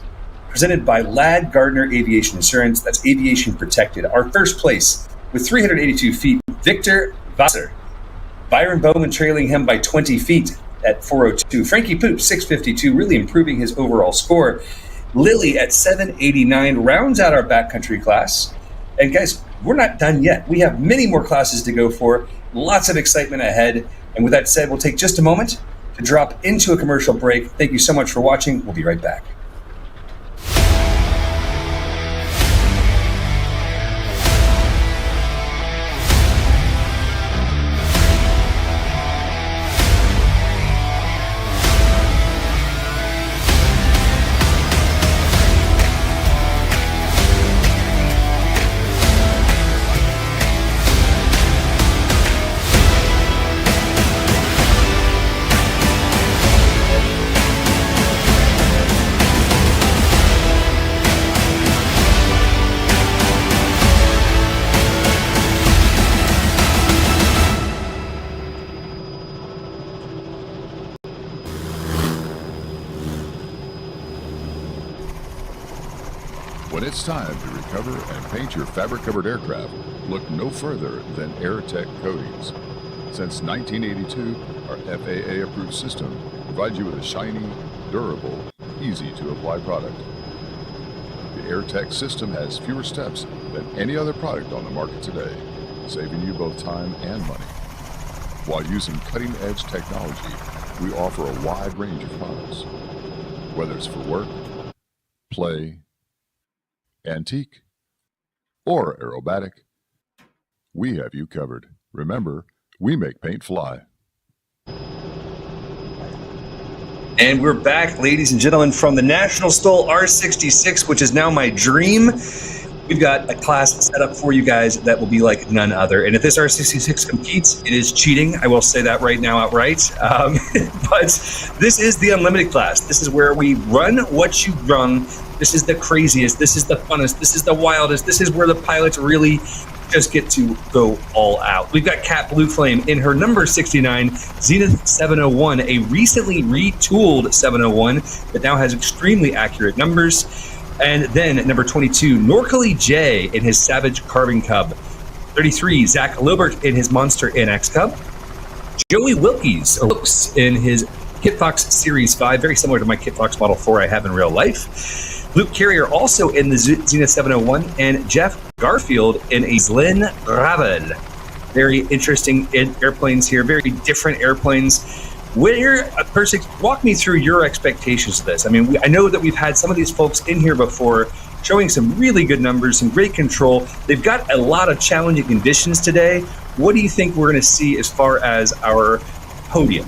presented by Ladd Gardner Aviation Insurance. That's aviation protected. Our first place with 382 feet, Victor Vasser. Byron Bowman trailing him by 20 feet at 402. Frankie Poop, 652, really improving his overall score. Lily at 789 rounds out our backcountry class. And guys, we're not done yet. We have many more classes to go for. Lots of excitement ahead. And with that said, we'll take just a moment to drop into a commercial break. Thank you so much for watching. We'll be right back. When it's time to recover and paint your fabric-covered aircraft, Look no further than AirTech coatings. Since 1982, our FAA-approved system provides you with a shiny, durable, easy-to-apply product. The AirTech system has fewer steps than any other product on the market today, saving you both time and money. While using cutting-edge technology, we offer a wide range of products. Whether it's for work, play, antique, or aerobatic, we have you covered. Remember, we make paint fly. And we're back, ladies and gentlemen, from the National STOL R66, which is now my dream. We've got a class set up for you guys that will be like none other. And if this R66 competes, it is cheating. I will say that right now outright. But this is the unlimited class. This is where we run what you run. This is the craziest. This is the funnest. This is the wildest. This is where the pilots really just get to go all out. We've got Kat Blue Flame in her number 69 Zenith 701, a recently retooled 701 that now has extremely accurate numbers. And then at number 22, Norcally J in his Savage Carving Cub. 33, Zach Lobert in his Monster NX Cub. Joey Wilkies in his Kitfox Series 5, very similar to my Kitfox Model 4 I have in real life. Luke Carrier also in the Zenith 701, and Jeff Garfield in a Zlin Ravel. Very interesting airplanes here, very different airplanes. Walk me through your expectations of this. I mean, I know that we've had some of these folks in here before showing some really good numbers, some great control. They've got a lot of challenging conditions today. What do you think we're going to see as far as our podium?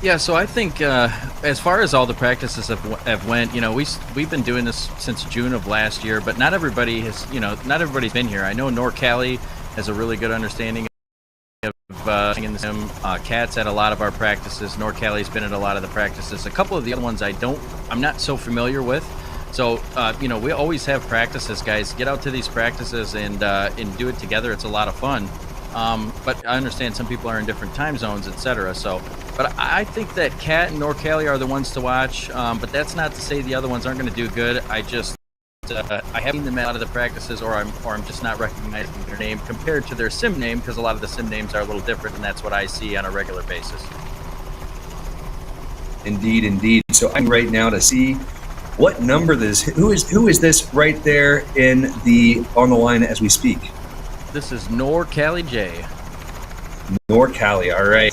Yeah, so I think as far as all the practices have went, you know, we've been doing this since June of last year, but not everybody's been here. I know Norcally has a really good understanding of in the sim. Kat's at a lot of our practices. Norcally's been at a lot of the practices. A couple of the other ones I'm not so familiar with. So you know, we always have practices, guys. Get out to these practices and do it together. It's a lot of fun. But I understand some people are in different time zones, etc. So, but I think that Kat and Norcally are the ones to watch. But that's not to say the other ones aren't going to do good. I just I haven't seen them out of the practices, or I'm just not recognizing their name compared to their sim name, because a lot of the sim names are a little different, and that's what I see on a regular basis. Indeed, indeed. So I'm right now to see what number this. Who is this right there on the line as we speak? This is Norcally J. Norcally, all right.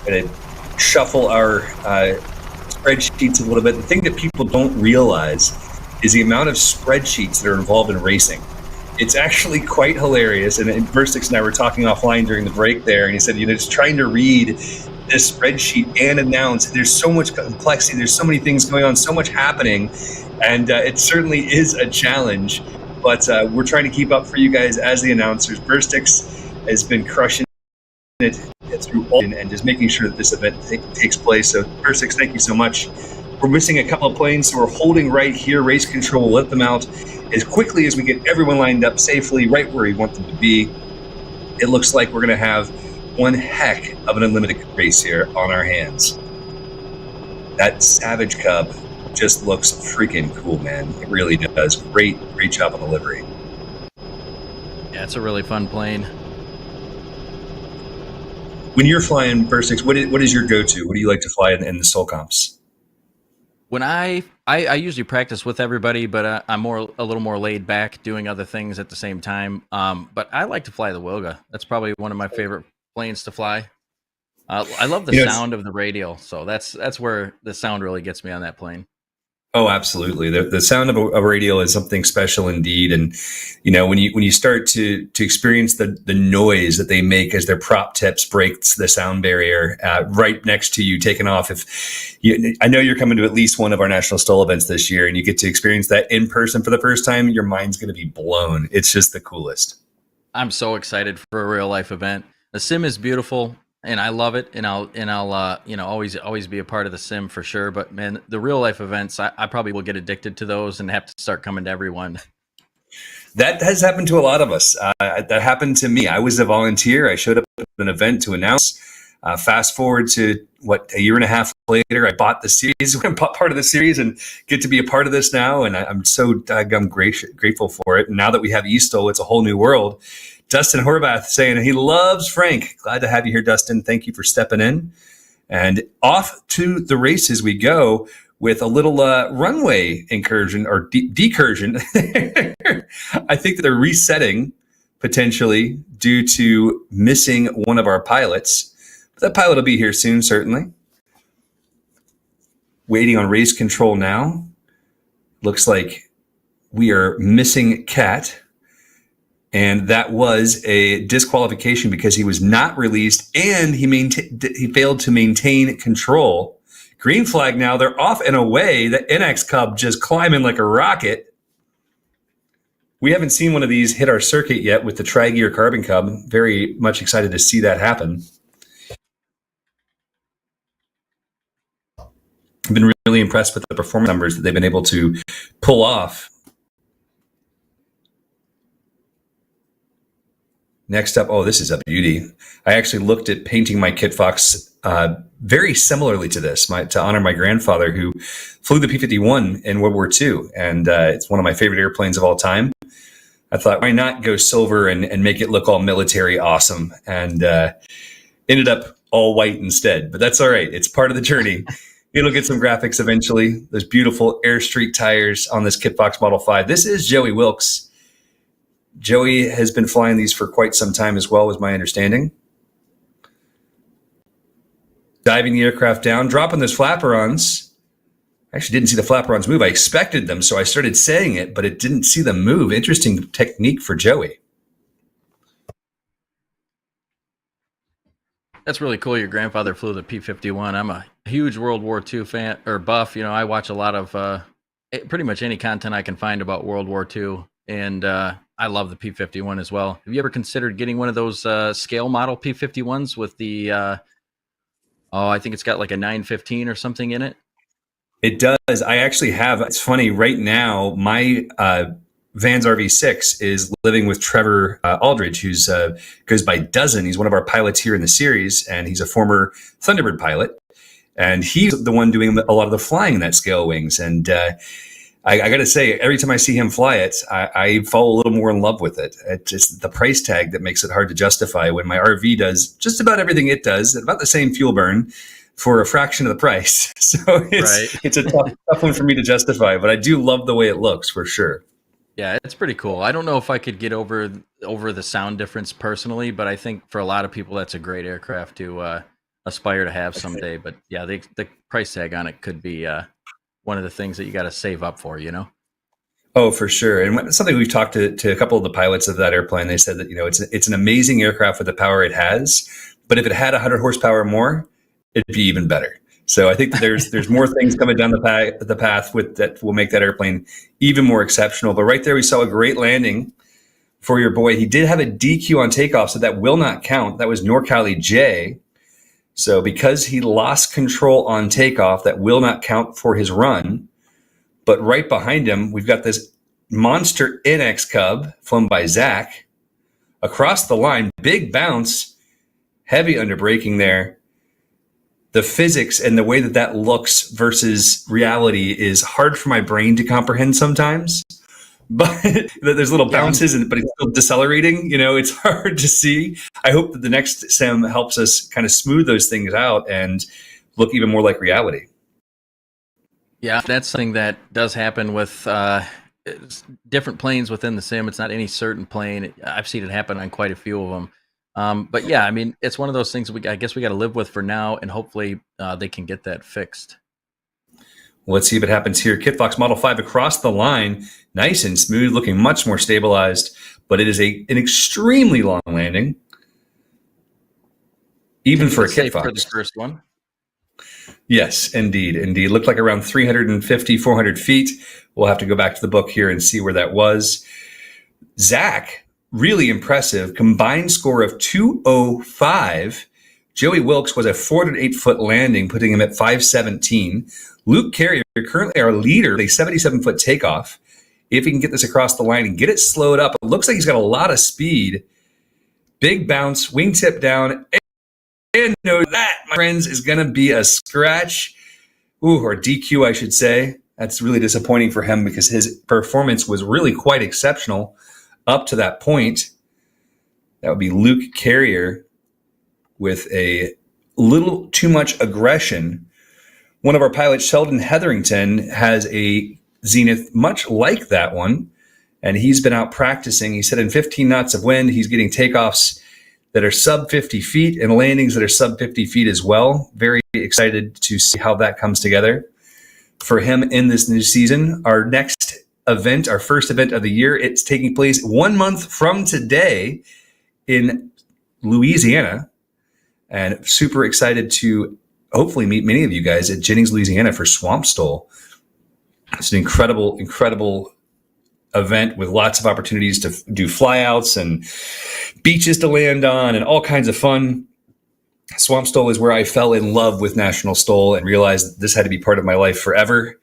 I'm gonna shuffle our spreadsheets a little bit. The thing that people don't realize is the amount of spreadsheets that are involved in racing. It's actually quite hilarious. And Verstix and I were talking offline during the break there, and he said, you know, just trying to read this spreadsheet and announce. There's so much complexity. There's so many things going on, so much happening, and it certainly is a challenge. But we're trying to keep up for you guys as the announcers. Verstix has been crushing it through all and just making sure that this event takes place. So Verstix, thank you so much. We're missing a couple of planes, so we're holding right here. Race control will let them out as quickly as we get everyone lined up safely right where we want them to be. It looks like we're going to have one heck of an unlimited race here on our hands. That Savage Cub just looks freaking cool, man. It really does. Great job on the livery. Yeah, it's a really fun plane. When you're flying Verstix, what is your go-to? What do you like to fly in the STOL comps? When I usually practice with everybody, but I'm a little more laid back, doing other things at the same time. But I like to fly the Wilga. That's probably one of my favorite planes to fly. I love the sound of the radial, so that's where the sound really gets me on that plane. Oh, absolutely. The sound of a radial is something special indeed. And, you know, when you start to experience the noise that they make as their prop tips breaks the sound barrier right next to you taking off. I know you're coming to at least one of our National STOL events this year, and you get to experience that in person for the first time, your mind's going to be blown. It's just the coolest. I'm so excited for a real life event. The sim is beautiful. And I love it, and I'll you know, always be a part of the sim for sure. But man, the real life events, I probably will get addicted to those and have to start coming to every one. That has happened to a lot of us. That happened to me. I was a volunteer. I showed up at an event to announce. Fast forward to a year and a half later, I bought the series, bought part of the series, and get to be a part of this now. And I'm so grateful for it. And now that we have eSTOL, it's a whole new world. Dustin Horvath saying he loves Frank. Glad to have you here, Dustin. Thank you for stepping in. And off to the races we go with a little runway incursion or decursion. I think that they're resetting potentially due to missing one of our pilots. But that pilot will be here soon, certainly. Waiting on race control now. Looks like we are missing Cat. And that was a disqualification because he was not released and he failed to maintain control. Green flag now. They're off and away. The NX Cub just climbing like a rocket. We haven't seen one of these hit our circuit yet with the Tri-Gear Carbon Cub. Very much excited to see that happen. I've been really impressed with the performance numbers that they've been able to pull off. Next up, oh, this is a beauty. I actually looked at painting my Kit Fox very similarly to this, to honor my grandfather who flew the P-51 in World War II. And it's one of my favorite airplanes of all time. I thought, why not go silver and make it look all military awesome? And ended up all white instead. But that's all right. It's part of the journey. It'll get some graphics eventually. Those beautiful Air Streak tires on this Kit Fox Model 5. This is Joey Wilkes. Joey has been flying these for quite some time as well, was my understanding. Diving the aircraft down, dropping those flaperons. I actually didn't see the flaperons move. I expected them, so I started saying it, but it didn't see them move. Interesting technique for Joey. That's really cool. Your grandfather flew the P-51. I'm a huge World War II fan or buff. You know, I watch a lot of pretty much any content I can find about World War II, and I love the P-51 as well. Have you ever considered getting one of those scale model P-51s with the, I think it's got like a 915 or something in it? It does. I actually have. It's funny. Right now, my Vans RV6 is living with Trevor Aldridge, who's goes by Dozen. He's one of our pilots here in the series, and he's a former Thunderbird pilot. And he's the one doing a lot of the flying in that scale wings. And I got to say, every time I see him fly it, I fall a little more in love with it. It's just the price tag that makes it hard to justify when my RV does just about everything it does, at about the same fuel burn for a fraction of the price. So it's a tough one for me to justify, but I do love the way it looks for sure. Yeah, it's pretty cool. I don't know if I could get over the sound difference personally, but I think for a lot of people, that's a great aircraft to aspire to have someday. But yeah, the price tag on it could be one of the things that you got to save up for, you know? Oh, for sure. And something we've talked to a couple of the pilots of that airplane, they said that, you know, it's an amazing aircraft with the power it has, but if it had 100 horsepower more, it'd be even better. So I think that there's more things coming down the path with that will make that airplane even more exceptional. But right there, we saw a great landing for your boy. He did have a DQ on takeoff, so that will not count. That was NorCali J. So because he lost control on takeoff, that will not count for his run. But right behind him, we've got this monster NX Cub flown by Zach across the line. Big bounce, heavy under braking there. The physics and the way that looks versus reality is hard for my brain to comprehend sometimes. But there's little bounces, but it's still decelerating. You know, it's hard to see. I hope that the next sim helps us kind of smooth those things out and look even more like reality. Yeah, that's something that does happen with different planes within the sim. It's not any certain plane. I've seen it happen on quite a few of them. But yeah, I mean, it's one of those things I guess we got to live with for now, and hopefully they can get that fixed. Well, let's see if it happens here. Kit Fox Model 5 across the line, nice and smooth, looking much more stabilized, but it is an extremely long landing, even for a Kit Fox. For the first one. Yes, indeed. Looked like around 350, 400 feet. We'll have to go back to the book here and see where that was. Zach, really impressive. Combined score of 205. Joey Wilkes was a 408-foot landing, putting him at 517. Luke Carrier, currently our leader, a 77-foot takeoff. If he can get this across the line and get it slowed up, it looks like he's got a lot of speed. Big bounce, wingtip down, And no, that, my friends, is going to be a scratch, or DQ, I should say. That's really disappointing for him because his performance was really quite exceptional up to that point. That would be Luke Carrier with a little too much aggression. One of our pilots, Sheldon Hetherington, has a Zenith much like that one, and he's been out practicing. He said in 15 knots of wind, he's getting takeoffs that are sub 50 feet and landings that are sub 50 feet as well. Very excited to see how that comes together for him in this new season. Our next event, our first event of the year, it's taking place 1 month from today in Louisiana, and super excited to hopefully meet many of you guys at Jennings, Louisiana for Swamp STOL. It's an incredible event with lots of opportunities to do flyouts and beaches to land on and all kinds of fun. Swamp STOL is where I fell in love with National STOL and realized this had to be part of my life forever.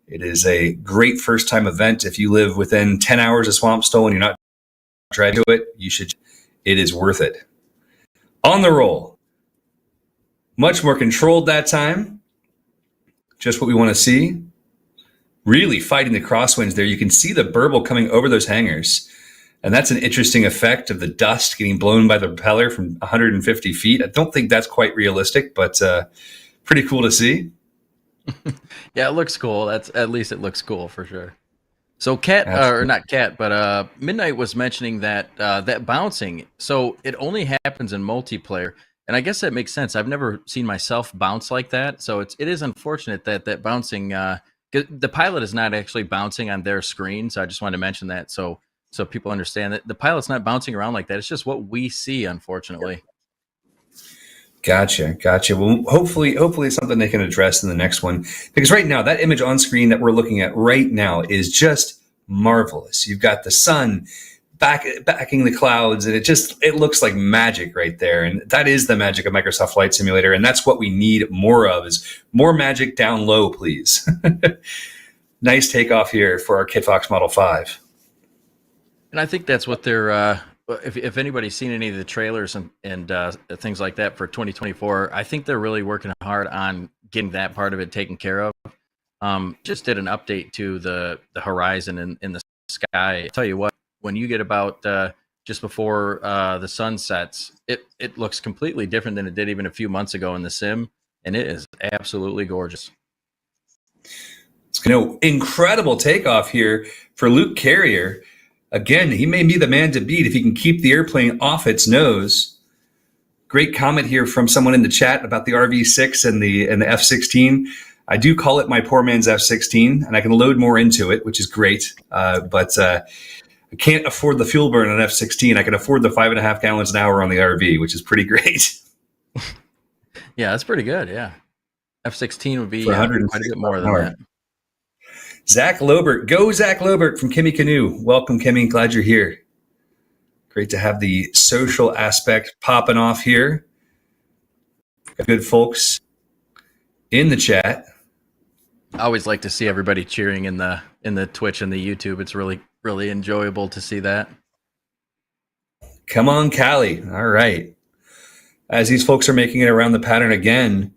It is a great first-time event. If you live within 10 hours of Swamp STOL and you're not driving to it, you should. It is worth it. On the roll. Much more controlled that time. Just what we want to see. Really fighting the crosswinds there. You can see the burble coming over those hangars. And that's an interesting effect of the dust getting blown by the propeller from 150 feet. I don't think that's quite realistic, but pretty cool to see. Yeah, it looks cool. At least it looks cool for sure. So Midnight was mentioning that that bouncing. So it only happens in multiplayer. And I guess that makes sense. I've never seen myself bounce like that. So it is unfortunate that bouncing, the pilot is not actually bouncing on their screen. So I just wanted to mention that so people understand that the pilot's not bouncing around like that. It's just what we see, unfortunately. Gotcha. Well, hopefully it's something they can address in the next one. Because right now, that image on screen that we're looking at right now is just marvelous. You've got the sun backing the clouds, and it looks like magic right there. And that is the magic of Microsoft Flight Simulator, and that's what we need more of, is more magic down low, please. Nice takeoff here for our Kit Fox Model 5. And I think that's what they're if anybody's seen any of the trailers and things like that for 2024, I think they're really working hard on getting that part of it taken care of. Just did an update to the horizon in the sky. I tell you what, when you get about just before the sun sets, it looks completely different than it did even a few months ago in the sim, and it is absolutely gorgeous. It's incredible takeoff here for Luke Carrier. Again, he may be the man to beat if he can keep the airplane off its nose. Great comment here from someone in the chat about the RV6 and the F-16. I do call it my poor man's F-16, and I can load more into it, which is great. But I can't afford the fuel burn on F-16. I can afford the 5.5 gallons an hour on the RV, which is pretty great. Yeah, that's pretty good. Yeah, F-16 would be quite a bit more than that. Zach Lobert. Go Zach Lobert from Kimmy Canoe. Welcome, Kimmy. Glad you're here. Great to have the social aspect popping off here. Got good folks in the chat. I always like to see everybody cheering in the Twitch and the YouTube. It's really, really enjoyable to see that. Come on, Callie. All right. As these folks are making it around the pattern again,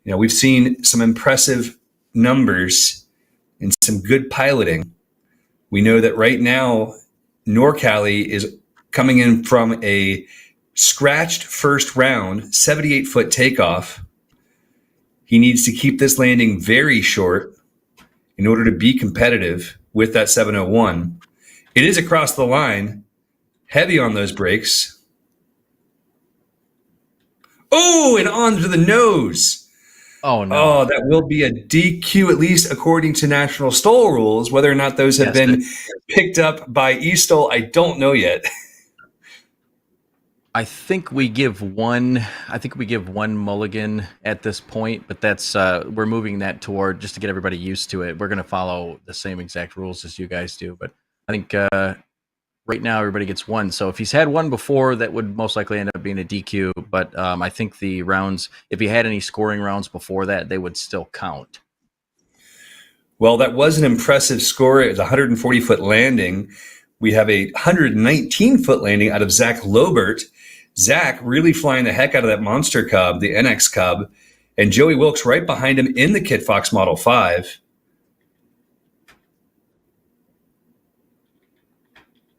we've seen some impressive numbers and some good piloting. We know that right now, NorCali is coming in from a scratched first round, 78-foot takeoff. He needs to keep this landing very short in order to be competitive with that 701. It is across the line, heavy on those brakes. Oh, and onto the nose. Oh, no. Oh, that will be a DQ, at least according to National STOL rules. Whether or not those have been picked up by eSTOL, I don't know yet. I think we give one mulligan at this point, but that's we're moving that toward just to get everybody used to it. We're going to follow the same exact rules as you guys do, but I think right now everybody gets one. So if he's had one before, that would most likely end up being a DQ. But I think the rounds, if he had any scoring rounds before that, they would still count. Well, that was an impressive score. It was a 140-foot landing. We have a 119-foot landing out of Zach Lobert. Zach really flying the heck out of that monster cub, the NX Cub, and Joey Wilkes right behind him in the Kit Fox Model 5.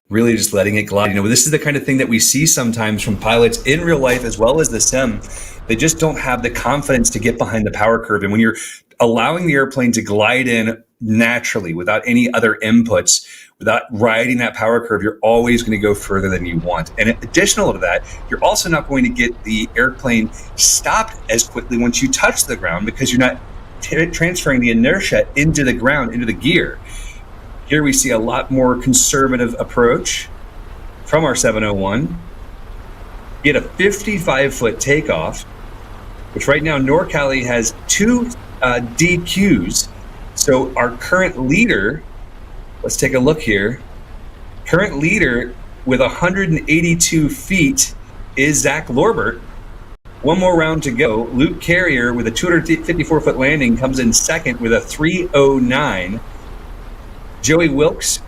Really just letting it glide. This is the kind of thing that we see sometimes from pilots in real life as well as the sim. They just don't have the confidence to get behind the power curve. And when you're allowing the airplane to glide in naturally without any other inputs, without riding that power curve, you're always going to go further than you want. And additional to that, you're also not going to get the airplane stopped as quickly once you touch the ground because you're not transferring the inertia into the ground, into the gear. Here we see a lot more conservative approach from our 701. Get a 55-foot takeoff, which right now NorCali has 2 DQs. So our current leader, let's take a look here. Current leader with 182 feet is Zach Lorbert. One more round to go. Luke Carrier with a 254-foot landing comes in second with a 309. Joey Wilkes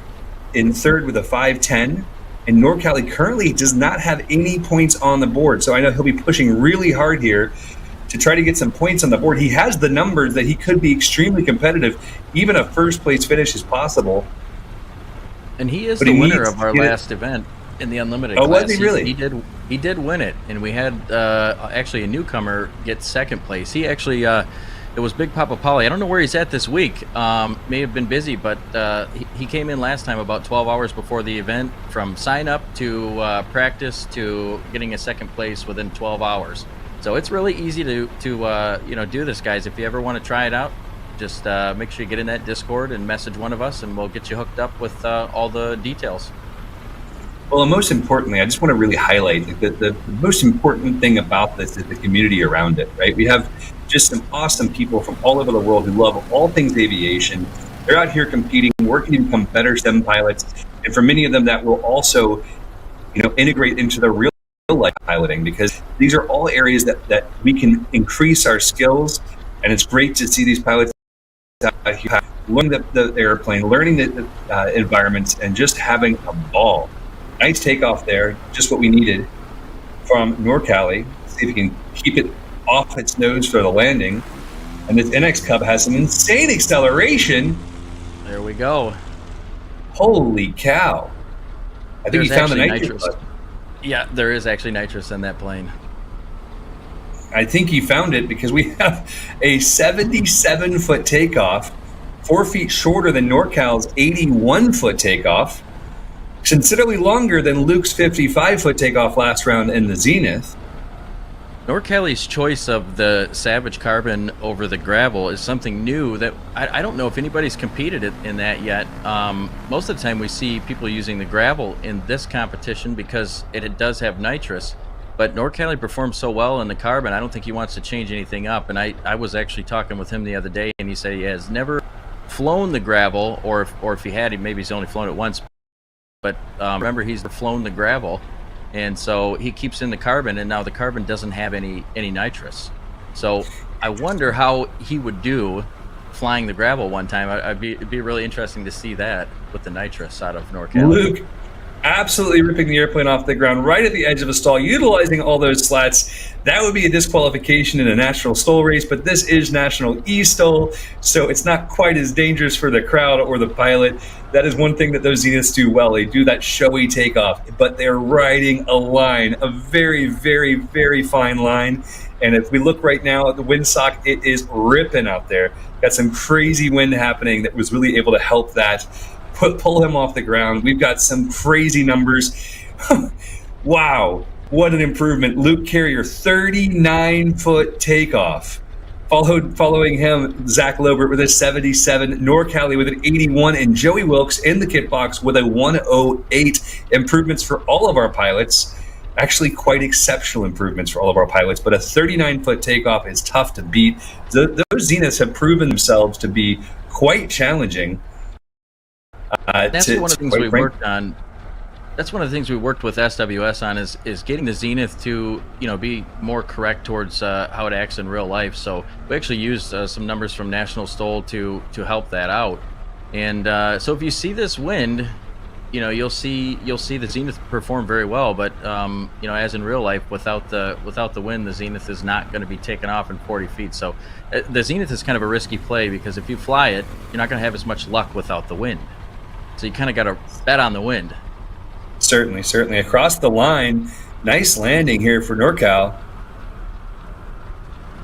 in third with a 510. And NorCali currently does not have any points on the board. So I know he'll be pushing really hard here to try to get some points on the board. He has the numbers that he could be extremely competitive. Even a first place finish is possible. And he is the winner of our last event in the Unlimited class. Was he really? He did win it. And we had actually a newcomer get second place. He actually... it was Big Papa Polly. I don't know where he's at this week. May have been busy, but he came in last time about 12 hours before the event, from sign up to practice to getting a second place within 12 hours. So it's really easy to do this, guys. If you ever want to try it out, just make sure you get in that Discord and message one of us, and we'll get you hooked up with all the details. Well, and most importantly, I just want to really highlight that the most important thing about this is the community around it, right? We have just some awesome people from all over the world who love all things aviation. They're out here competing, working to become better sim pilots. And for many of them, that will also, integrate into the real life piloting, because these are all areas that we can increase our skills. And it's great to see these pilots out here learning the airplane, learning the environments, and just having a ball. Nice takeoff there, just what we needed from NorCali. See if we can keep it off its nose for the landing. And this NX Cub has some insane acceleration. There we go. Holy cow. I think he found the nitrous. Yeah, there is actually nitrous in that plane. I think he found it because we have a 77-foot takeoff, 4 feet shorter than NorCal's 81-foot takeoff, considerably longer than Luke's 55-foot takeoff last round in the Zenith. NorCali's choice of the Savage Carbon over the gravel is something new that I don't know if anybody's competed in that yet. Most of the time we see people using the gravel in this competition because it does have nitrous. But NorCali performs so well in the carbon, I don't think he wants to change anything up. And I was actually talking with him the other day, and he said he has never flown the gravel, or if he had, maybe he's only flown it once. But remember, he's flown the gravel. And so he keeps in the carbon, and now the carbon doesn't have any nitrous. So I wonder how he would do flying the gravel one time. It'd be really interesting to see that with the nitrous out of NorCal. Luke absolutely ripping the airplane off the ground right at the edge of a stall, utilizing all those slats. That would be a disqualification in a national STOL race, but this is national eSTOL, so it's not quite as dangerous for the crowd or the pilot. That is one thing that those Zeniths do well. They do that showy takeoff, but they're riding a line, a very, very, very fine line. And if we look right now at the windsock, it is ripping out there. Got some crazy wind happening that was really able to help that pull him off the ground. We've got some crazy numbers. Wow, what an improvement. Luke Carrier, 39-foot takeoff. Following him, Zach Lobert with a 77, NorCali with an 81, and Joey Wilkes in the kit box with a 108. Improvements for all of our pilots. Actually, quite exceptional improvements for all of our pilots, but a 39-foot takeoff is tough to beat. Those Zeniths have proven themselves to be quite challenging. That's one of the things we worked on. That's one of the things we worked with SWS on is getting the Zenith to be more correct towards how it acts in real life. So we actually used some numbers from National STOL to help that out. And so if you see this wind, you'll see the Zenith perform very well, but as in real life, without the wind, the Zenith is not going to be taken off in 40 feet. So the Zenith is kind of a risky play because if you fly it, you're not going to have as much luck without the wind. So you kind of got to bet on the wind. Certainly across the line. Nice landing here for NorCal.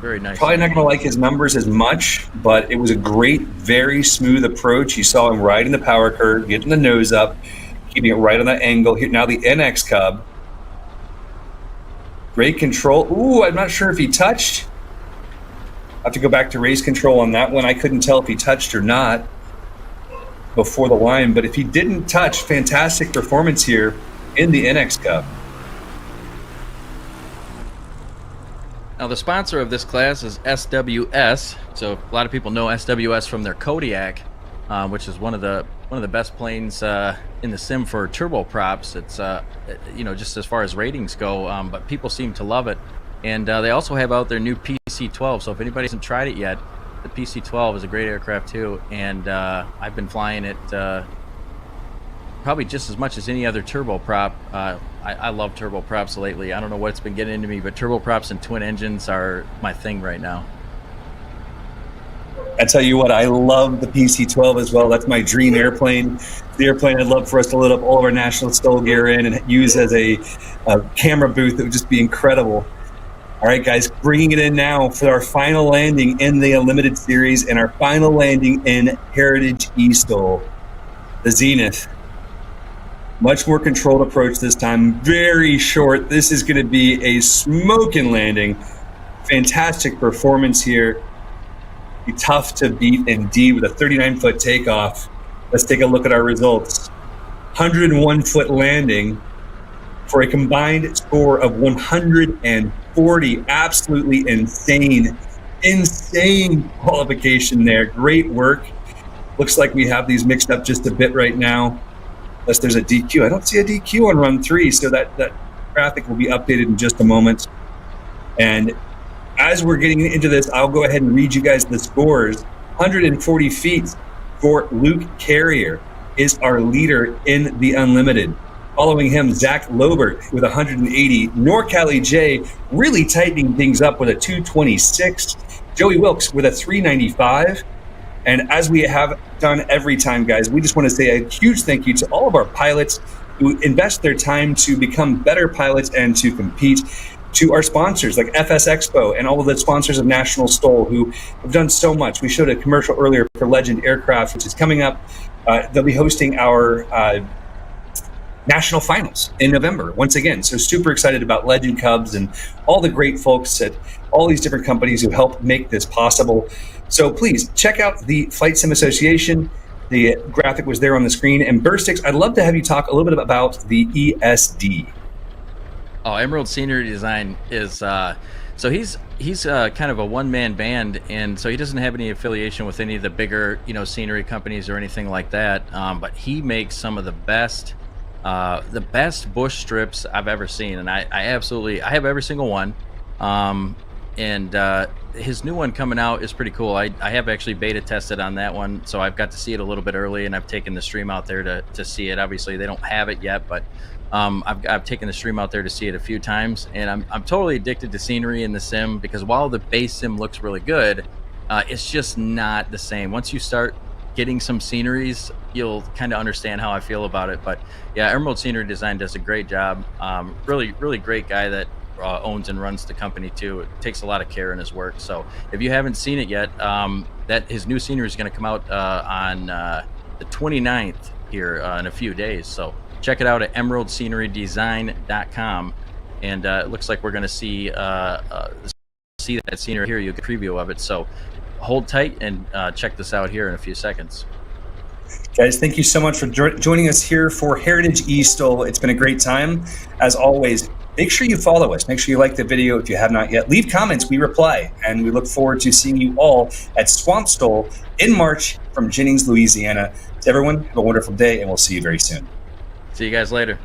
Very nice. Probably not going to like his numbers as much, but it was a great, very smooth approach. You saw him riding the power curve, getting the nose up, keeping it right on that angle. Here now the NX Cub. Great control. Ooh, I'm not sure if he touched. I have to go back to race control on that one. I couldn't tell if he touched or not before the line, but if he didn't touch, fantastic performance here in the NX Cup. Now, the sponsor of this class is SWS. So a lot of people know SWS from their Kodiak, which is one of the best planes in the sim for turboprops. It's just as far as ratings go, but people seem to love it. And they also have out their new PC-12. So if anybody hasn't tried it yet, the PC-12 is a great aircraft too. And I've been flying it probably just as much as any other turboprop. I love turboprops lately. I don't know what's been getting into me, but turboprops and twin engines are my thing right now. I tell you what, I love the PC-12 as well. That's my dream airplane. The airplane I'd love for us to load up all of our national STOL gear in and use as a camera booth. That would just be incredible. All right, guys, bringing it in now for our final landing in the Unlimited Series and our final landing in Heritage eSTOL. The Zenith. Much more controlled approach this time. Very short. This is going to be a smoking landing. Fantastic performance here. Be tough to beat indeed with a 39-foot takeoff. Let's take a look at our results. 101-foot landing for a combined score of 140. Absolutely insane qualification there. Great work. Looks like we have these mixed up just a bit right now. Unless there's a DQ. I don't see a DQ on run 3, so that graphic will be updated in just a moment. And as we're getting into this, I'll go ahead and read you guys the scores. 140 feet for Luke Carrier is our leader in the Unlimited. Following him, Zach Lobert with 180. NorCal J really tightening things up with a 226. Joey Wilkes with a 395. And as we have done every time, guys, we just want to say a huge thank you to all of our pilots who invest their time to become better pilots and to compete. To our sponsors like FS Expo and all of the sponsors of National STOL who have done so much. We showed a commercial earlier for Legend Aircraft, which is coming up. They'll be hosting our national finals in November once again. So super excited about Legend Cubs and all the great folks at all these different companies who help make this possible. So please check out the Flight Sim Association. The graphic was there on the screen. And Burstix, I'd love to have you talk a little bit about the ESD. Oh, Emerald Scenery Design is so he's kind of a one-man band, and so he doesn't have any affiliation with any of the bigger scenery companies or anything like that. But he makes some of the best bush strips I've ever seen, and I have every single one. And his new one coming out is pretty cool. I have actually beta tested on that one, so I've got to see it a little bit early, and I've taken the stream out there to see it. Obviously, they don't have it yet, but I've taken the stream out there to see it a few times, and I'm totally addicted to scenery in the sim because while the base sim looks really good, it's just not the same. Once you start getting some sceneries, you'll kind of understand how I feel about it. But yeah, Emerald Scenery Design does a great job. Really great guy that owns and runs the company too. It takes a lot of care in his work. So if you haven't seen it yet, that his new scenery is going to come out on the 29th here in a few days. So check it out at emeraldscenerydesign.com. And it looks like we're going to see that scenery here. You get a preview of it. So hold tight and check this out here in a few seconds. Guys, thank you so much for joining us here for Heritage eSTOL. It's been a great time. As always, make sure you follow us. Make sure you like the video if you have not yet. Leave comments. We reply. And we look forward to seeing you all at Swamp STOL in March from Jennings, Louisiana. To everyone, have a wonderful day, and we'll see you very soon. See you guys later.